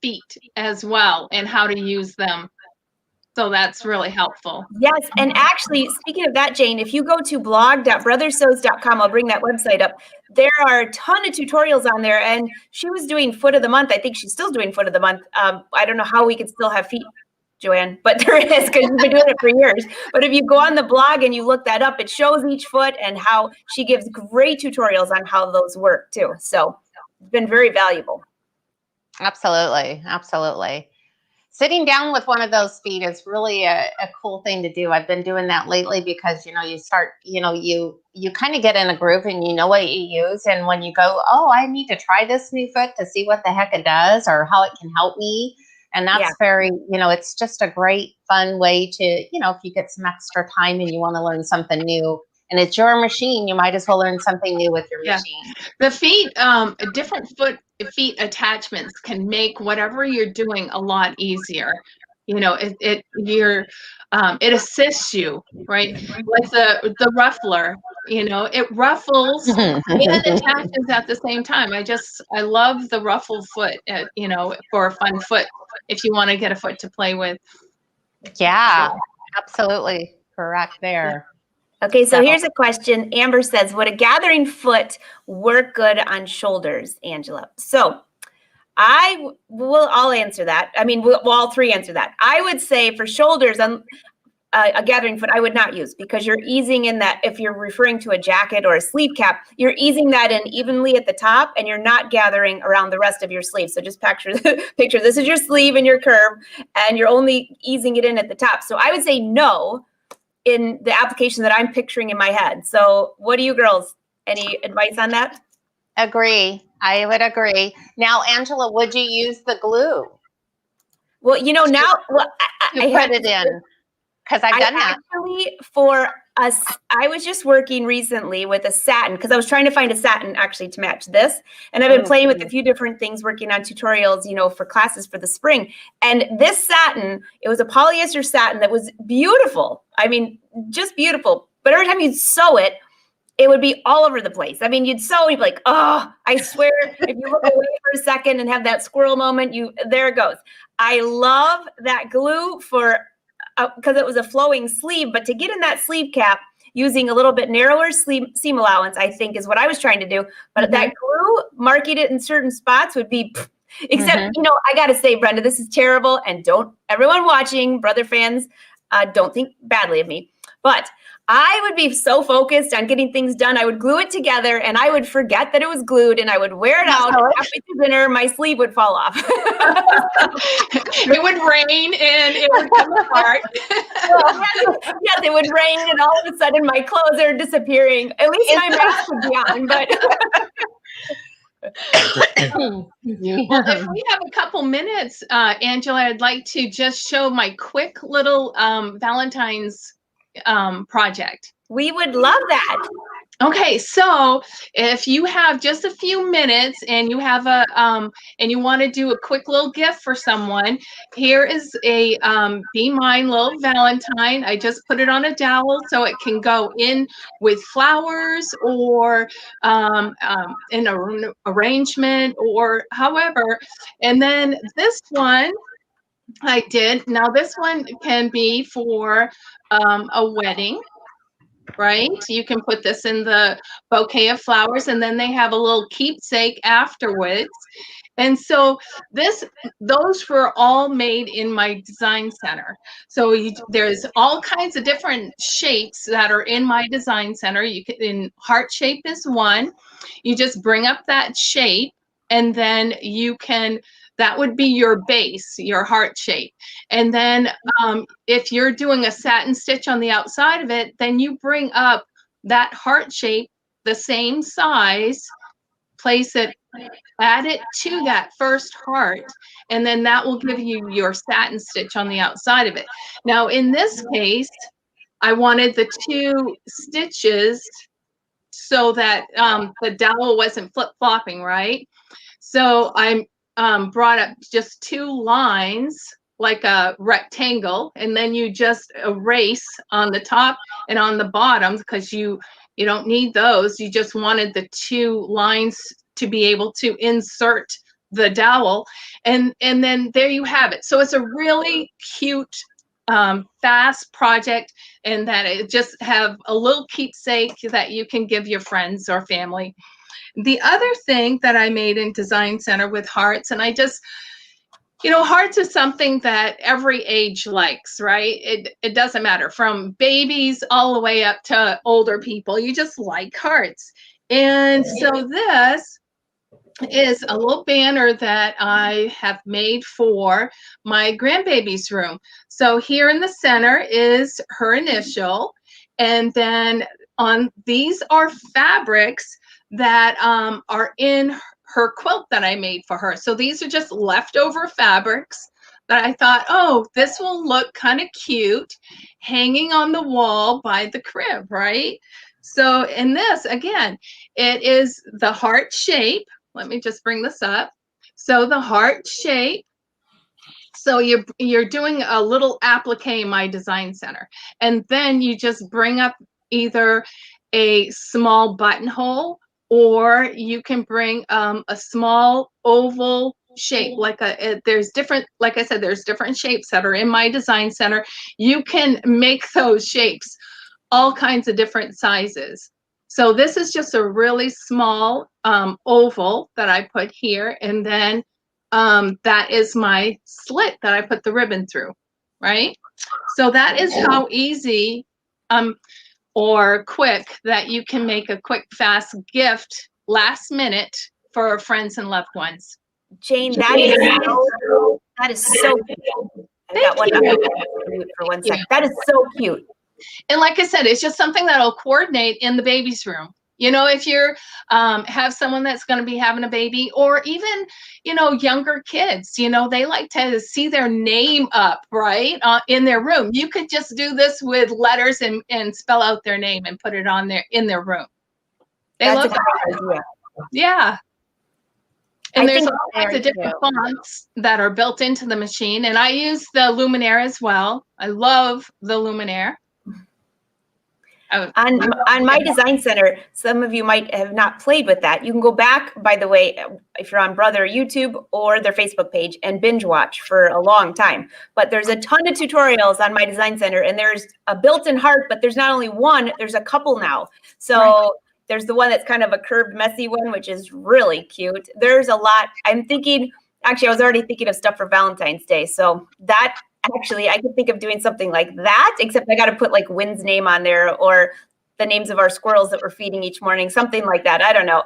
feet as well and how to use them. So that's really helpful. Yes, and actually, speaking of that, Jane, if you go to blog.brothersews.com, I'll bring that website up. There are a ton of tutorials on there, and she was doing foot of the month. I think she's still doing foot of the month. I don't know how we could still have feet, Joanne, but there is, because you've been doing it for years. But if you go on the blog and you look that up, it shows each foot and how she gives great tutorials on how those work too. So it's been very valuable. Absolutely. Absolutely. Sitting down with one of those feet is really a cool thing to do. I've been doing that lately because, you start, you kind of get in a groove and you know what you use. And when you go, oh, I need to try this new foot to see what the heck it does or how it can help me. And that's very, it's just a great, fun way to, if you get some extra time and you want to learn something new and it's your machine, you might as well learn something new with your machine. The feet, different feet attachments can make whatever you're doing a lot easier. It assists you, right? Like the ruffler, it ruffles and attaches at the same time. I love the ruffle foot, for a fun foot if you want to get a foot to play with. Yeah, absolutely correct there. Okay, so here's a question. Amber says, would a gathering foot work good on shoulders, Angela? So I'll answer that. I mean, we'll all three answer that. I would say for shoulders, a gathering foot I would not use, because you're easing in that, if you're referring to a jacket or a sleeve cap, you're easing that in evenly at the top and you're not gathering around the rest of your sleeve. So just picture this is your sleeve and your curve and you're only easing it in at the top. So I would say no in the application that I'm picturing in my head. So what do you girls, any advice on that? Agree. I would agree. Now, Angela, would you use the glue? Well, now I put it in, because I've done that. Actually, for us, I was just working recently with a satin, because I was trying to find a satin actually to match this. And I've been playing with a few different things, working on tutorials, for classes for the spring. And this satin, it was a polyester satin that was beautiful. I mean, just beautiful. But every time you'd sew it, it would be all over the place. I mean, you'd sew, you'd be like, oh, I swear, if you look away for a second and have that squirrel moment, there it goes. I love that glue because it was a flowing sleeve, but to get in that sleeve cap using a little bit narrower seam allowance, I think is what I was trying to do. But that glue, marking it in certain spots would be, except, I got to say, Brenda, this is terrible. And everyone watching, brother fans, don't think badly of me, but I would be so focused on getting things done. I would glue it together and I would forget that it was glued and I would wear it out. And halfway through dinner, my sleeve would fall off. It would rain and it would come apart. Yes, it would rain and all of a sudden my clothes are disappearing. At least my mask would be on, but. Well, if we have a couple minutes, Angela, I'd like to just show my quick little Valentine's project. We would love that. Okay, so if you have just a few minutes and you have and you want to do a quick little gift for someone, here is a Be Mine little Valentine. I just put it on a dowel so it can go in with flowers or in an arrangement or however. And then this one I did. Now this one can be for a wedding, right? You can put this in the bouquet of flowers and then they have a little keepsake afterwards. And so those were all made in my design center. So there's all kinds of different shapes that are in my design center. In heart shape is one. You just bring up that shape and then that would be your base, your heart shape. And then if you're doing a satin stitch on the outside of it, then you bring up that heart shape, the same size, place it, add it to that first heart, and then that will give you your satin stitch on the outside of it. Now, in this case, I wanted the two stitches so that the dowel wasn't flip-flopping, right? So I'm brought up just 2 lines, like a rectangle, and then you just erase on the top and on the bottom, because you don't need those. You just wanted the 2 lines to be able to insert the dowel, and then there you have it. So it's a really cute, fast project, and that it just have a little keepsake that you can give your friends or family. The other thing that I made in Design Center with hearts, and I just, hearts is something that every age likes, right? It doesn't matter, from babies all the way up to older people. You just like hearts. And so this is a little banner that I have made for my grandbaby's room. So here in the center is her initial, and then these are fabrics that are in her quilt that I made for her. So these are just leftover fabrics that I thought, oh, this will look kind of cute hanging on the wall by the crib, right? So in this, again, it is the heart shape. Let me just bring this up. So the heart shape. So you're doing a little applique in my Design Center. And then you just bring up either a small buttonhole, or you can bring a small oval shape, there's different, like I said, there's different shapes that are in my Design Center. You can make those shapes all kinds of different sizes. So this is just a really small oval that I put here, and then that is my slit that I put the ribbon through, right? So that is how easy or quick that you can make a quick, fast gift last minute for friends and loved ones. Jane, that is so cute. I got one for 1 second. That is so cute. And like I said, it's just something that'll coordinate in the baby's room. If you're have someone that's going to be having a baby, or even, younger kids, they like to see their name up, right, in their room. You could just do this with letters and spell out their name and put it on there in their room. They love that. Yeah. And there's all kinds of different fonts that are built into the machine. And I use the Luminaire as well. I love the Luminaire. On my Design Center, some of you might have not played with that. You can go back, by the way, if you're on Brother YouTube or their Facebook page, and binge watch for a long time. But there's a ton of tutorials on my Design Center, and there's a built-in heart, but there's not only one, there's a couple now. So there's the one that's kind of a curved, messy one, which is really cute. There's a lot. I'm thinking, actually, I was already thinking of stuff for Valentine's Day. So that, actually, I could think of doing something like that, except I got to put like Wynn's name on there, or the names of our squirrels that we're feeding each morning, something like that. I don't know.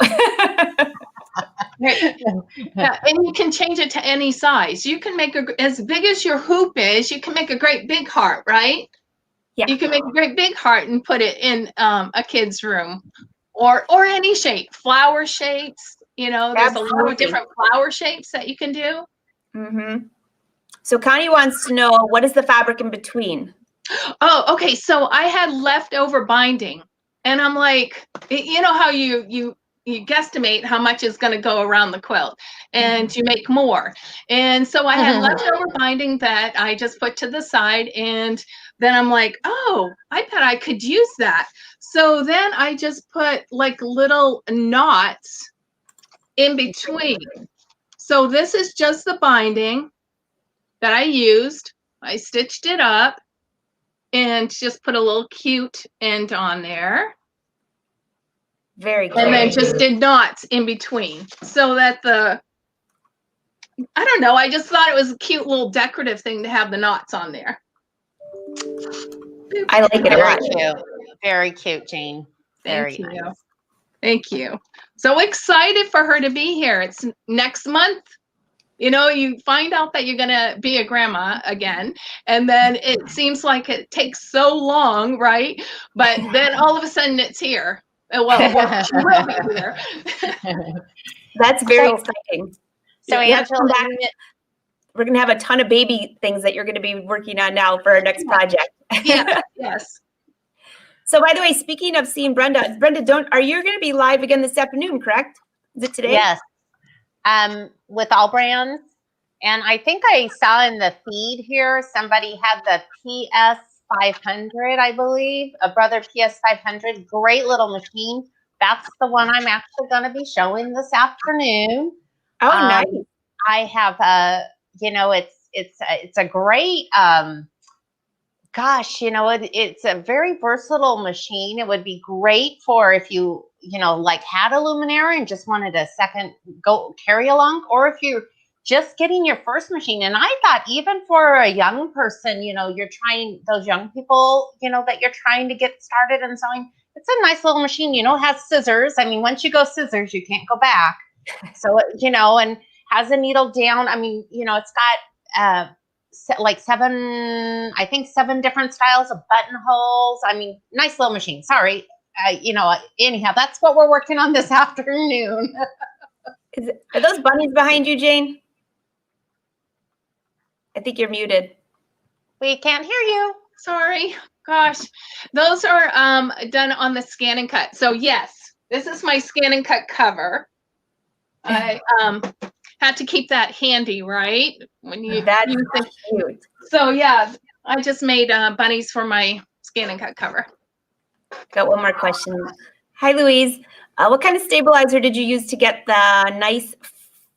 Yeah, and you can change it to any size. You can make as big as your hoop is. You can make a great big heart, right? Yeah. You can make a great big heart and put it in a kid's room, or any shape, flower shapes. There's Absolutely. A lot of different flower shapes that you can do. Mm-hmm. So Connie wants to know, what is the fabric in between? Oh, okay. So I had leftover binding, and I'm like, how you guesstimate how much is going to go around the quilt, and you make more. And so I had leftover binding that I just put to the side, and then I'm like, oh, I bet I could use that. So then I just put like little knots in between. So this is just the binding that I used. I stitched it up and just put a little cute end on there. Very cute. And then just did knots in between, so that I don't know, I just thought it was a cute little decorative thing to have the knots on there. I like it a lot. Cute. Very cute, Jane. Very nice. Thank you. So excited for her to be here. It's next month. You find out that you're going to be a grandma again, and then it seems like it takes so long, right? But then all of a sudden it's here. Well, she will be here. That's very exciting. So Angela, we're going to have a ton of baby things that you're going to be working on now for our next project. Yeah, yes. So by the way, speaking of seeing Brenda, are you going to be live again this afternoon, correct? Is it today? Yes. with all brands. And I think I saw in the feed here, somebody had the PS 500, I believe, a Brother PS 500. Great little machine. That's the one I'm actually going to be showing this afternoon. Oh, nice. I have it's a great, gosh, it's a very versatile machine. It would be great for if you, like had a luminaire and just wanted a second go carry along, or if you're just getting your first machine. And I thought even for a young person, you're trying, those young people, that you're trying to get started in sewing, it's a nice little machine, it has scissors. I mean, once you go scissors, you can't go back. So, and has a needle down. I mean, it's got like seven different styles of buttonholes. I mean, nice little machine. Sorry. Anyhow, that's what we're working on this afternoon. Are those bunnies behind you, Jane? I think you're muted. We can't hear you. Sorry. Gosh, those are done on the Scan and Cut. So yes, this is my Scan and Cut cover. I had to keep that handy, right? When you That's cute. So yeah, I just made bunnies for my Scan and Cut cover. Got one more question. Hi, Louise. What kind of stabilizer did you use to get the nice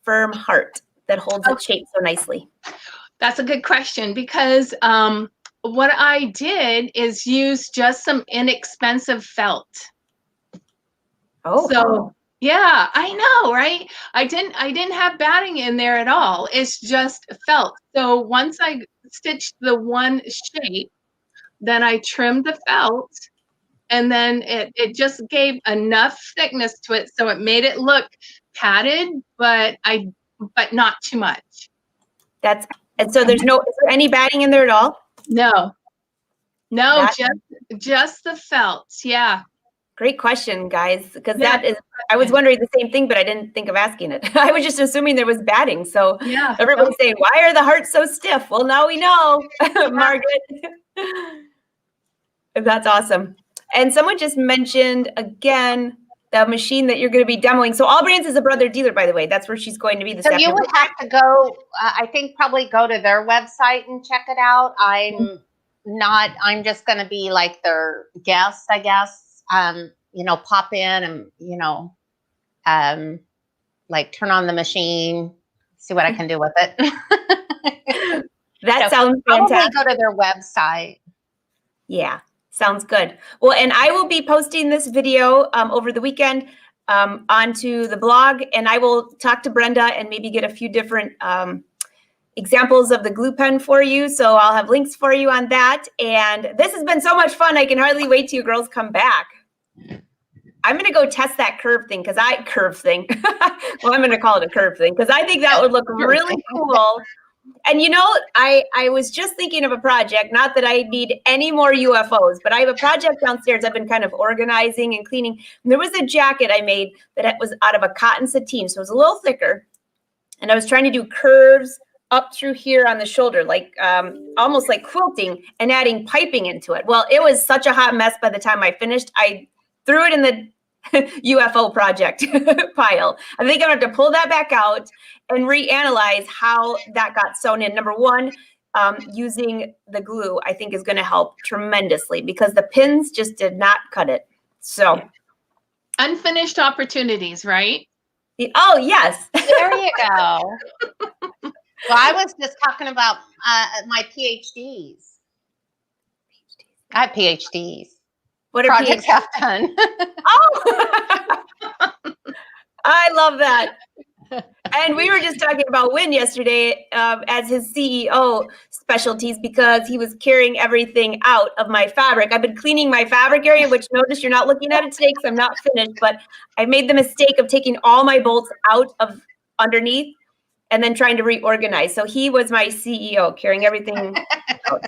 firm heart that holds its shape so nicely? That's a good question, because what I did is use just some inexpensive felt. Oh, so yeah, I know, right? I didn't have batting in there at all. It's just felt. So once I stitched the one shape, then I trimmed the felt, and then it just gave enough thickness to it so it made it look padded, but not too much. And so is there any batting in there at all? No, just the felt. Yeah. Great question, guys, because I was wondering the same thing, but I didn't think of asking it. I was just assuming there was batting. So yeah, everybody's saying, why are the hearts so stiff? Well, now we know, Margaret. That's awesome. And someone just mentioned again the machine that you're going to be demoing. So All Brands is a brother dealer, by the way. That's where she's going to be this afternoon. So you would have to go, I think probably go to their website and check it out. I'm just going to be like their guest, I guess. Pop in and, like turn on the machine, see what I can do with it. That sounds fantastic. Probably go to their website. Yeah. Sounds good. Well, and I will be posting this video over the weekend onto the blog, and I will talk to Brenda and maybe get a few different examples of the glue pen for you. So I'll have links for you on that. And this has been so much fun. I can hardly wait till you girls come back. I'm going to go test that curve thing well, I'm going to call it a curve thing because I think that would look really cool. And I was just thinking of a project, not that I need any more UFOs, but I have a project downstairs I've been kind of organizing and cleaning. And there was a jacket I made that was out of a cotton sateen, so it was a little thicker. And I was trying to do curves up through here on the shoulder, like almost like quilting, and adding piping into it. Well, it was such a hot mess by the time I finished. I threw it in the UFO project pile. I think I'm going to have to pull that back out and reanalyze how that got sewn in. Number one, using the glue, I think is going to help tremendously because the pins just did not cut it. So unfinished opportunities, right? Oh, yes. There you go. Well, I was just talking about my PhDs. I have PhDs. What are projects PhDs? half done? Oh, I love that. And we were just talking about Wynn yesterday as his CEO specialties because he was carrying everything out of my fabric. I've been cleaning my fabric area, which notice you're not looking at it today because I'm not finished, but I made the mistake of taking all my bolts out of underneath and then trying to reorganize. So he was my CEO carrying everything out.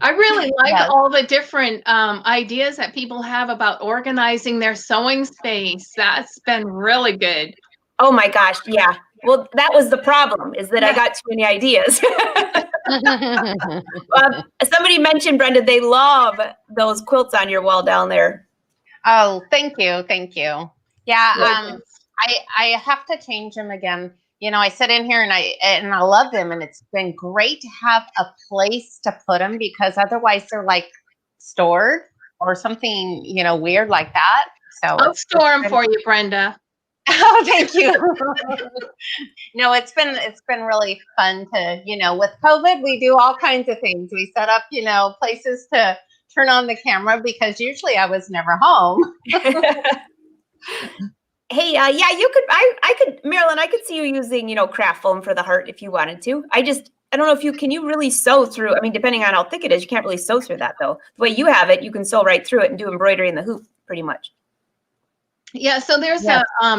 I really like all the different ideas that people have about organizing their sewing space. That's been really good. Oh my gosh, yeah. Well, that was the problem, is that I got too many ideas. Somebody mentioned, Brenda, they love those quilts on your wall down there. Oh, thank you. Thank you. Yeah, I have to change them again. I sit in here and I love them, and it's been great to have a place to put them, because otherwise they're like stored or something, weird like that. So I'll store them for you, Brenda. Oh, thank you. No, it's been really fun to, with COVID, we do all kinds of things. We set up, places to turn on the camera, because usually I was never home. Hey, yeah, you could, I could, Marilyn, I could see you using, craft foam for the heart if you wanted to. I don't know if can you really sew through, I mean, depending on how thick it is, you can't really sew through that though. The way you have it, you can sew right through it and do embroidery in the hoop pretty much. Yeah, so there's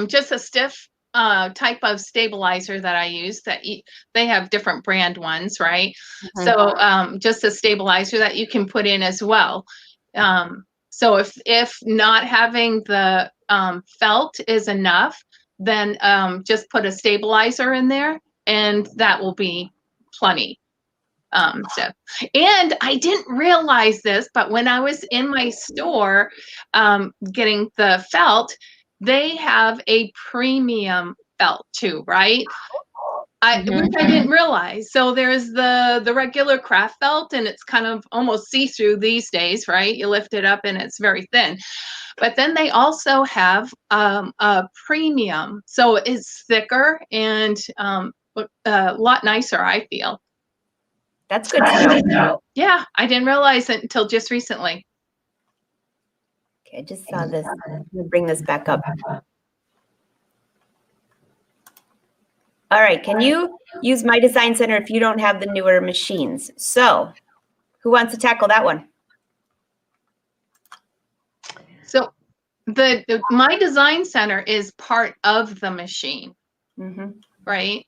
just a stiff type of stabilizer that I use that they have different brand ones, right? Mm-hmm. So just a stabilizer that you can put in as well. So if not having the felt is enough, then just put a stabilizer in there, and that will be plenty. And I didn't realize this, but when I was in my store getting the felt, they have a premium felt too, right? Which I didn't realize. So there's the regular craft felt, and it's kind of almost see-through these days, right? You lift it up and it's very thin. But then they also have a premium, so it's thicker and a lot nicer, I feel. That's good to know. Yeah, I didn't realize it until just recently. Okay, I just saw this. I'm gonna bring this back up. All right, can you use My Design Center if you don't have the newer machines? So, who wants to tackle that one? So, the My Design Center is part of the machine, right?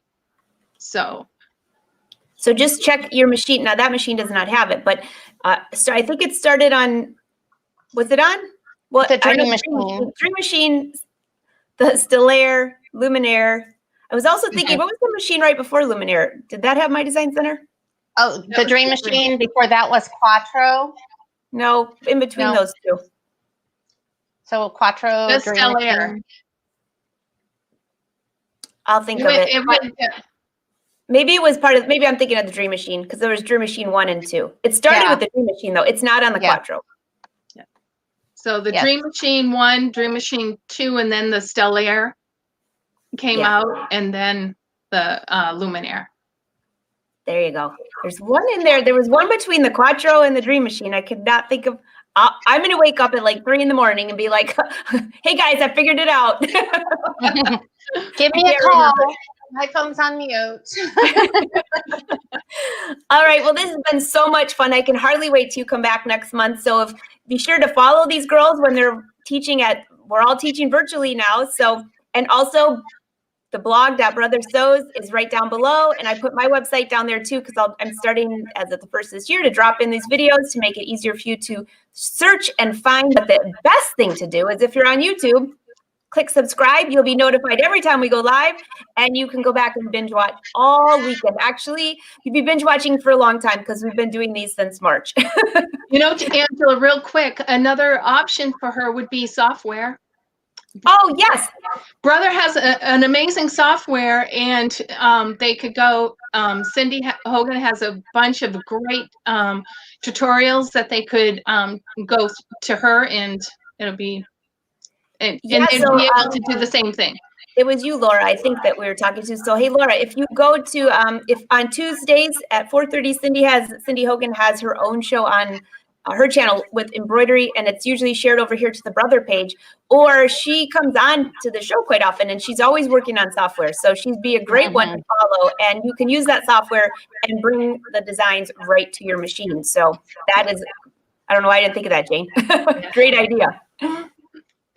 So just check your machine. Now that machine does not have it, but so I think it started on. Was it on? Well, the Dream Machine. Dream Machine, the Stellaire, Luminaire. I was also thinking, what was the machine right before Luminaire? Did that have My Design Center? Oh, the Dream Machine. Before that was Quattro. No, in between those two. So Quattro. The Stellaire. I'll think of it. Maybe it was part of, maybe I'm thinking of the Dream Machine, because there was Dream Machine 1 and 2. It started with the Dream Machine, though. It's not on the Quattro. Yeah. So the Dream Machine 1, Dream Machine 2, and then the Stellaire came out, and then the Luminaire. There you go. There's one in there. There was one between the Quattro and the Dream Machine. I could not think of. I'm going to wake up at like 3 in the morning and be like, hey, guys, I figured it out. Give me a call. My phone's on mute. All right. Well, this has been so much fun. I can hardly wait till you come back next month. So be sure to follow these girls when they're teaching we're all teaching virtually now. So, and also the blog Brother Sews is right down below. And I put my website down there too, because I'm starting as of the first this year to drop in these videos to make it easier for you to search and find. But the best thing to do is if you're on YouTube, click subscribe. You'll be notified every time we go live, and you can go back and binge watch all weekend. Actually, you'd be binge watching for a long time because we've been doing these since March. Angela, real quick, another option for her would be software. Oh, yes. Brother has an amazing software, and they could go, Cindy Hogan has a bunch of great tutorials that they could go to her, and it'll be, and they'd be able to do the same thing. It was you, Laura, I think that we were talking to. So, hey, Laura, if you go to, if on Tuesdays at 4:30, Cindy Hogan has her own show on her channel with embroidery, and it's usually shared over here to the Brother page, or she comes on to the show quite often, and she's always working on software. So she'd be a great one to follow, and you can use that software and bring the designs right to your machine. So that is, I don't know why I didn't think of that, Jane. Great idea.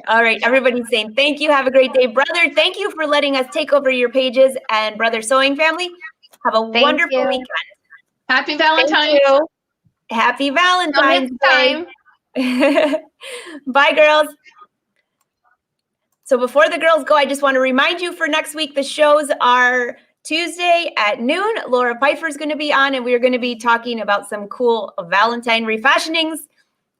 All right, everybody's saying thank you. Have a great day. Brother, thank you for letting us take over your pages, and Brother Sewing family, have a wonderful weekend. Happy Valentine's. Happy Valentine's Day. Bye, girls. So before the girls go, I just want to remind you for next week, the shows are Tuesday at noon. Laura Pfeiffer is going to be on, and we're going to be talking about some cool Valentine refashionings.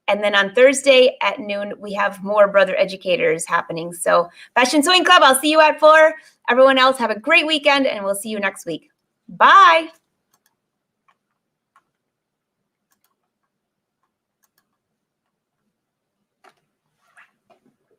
And then on Thursday at noon, we have more brother educators happening. So Fashion Sewing Club, I'll see you at 4. Everyone else, have a great weekend, and we'll see you next week. Bye.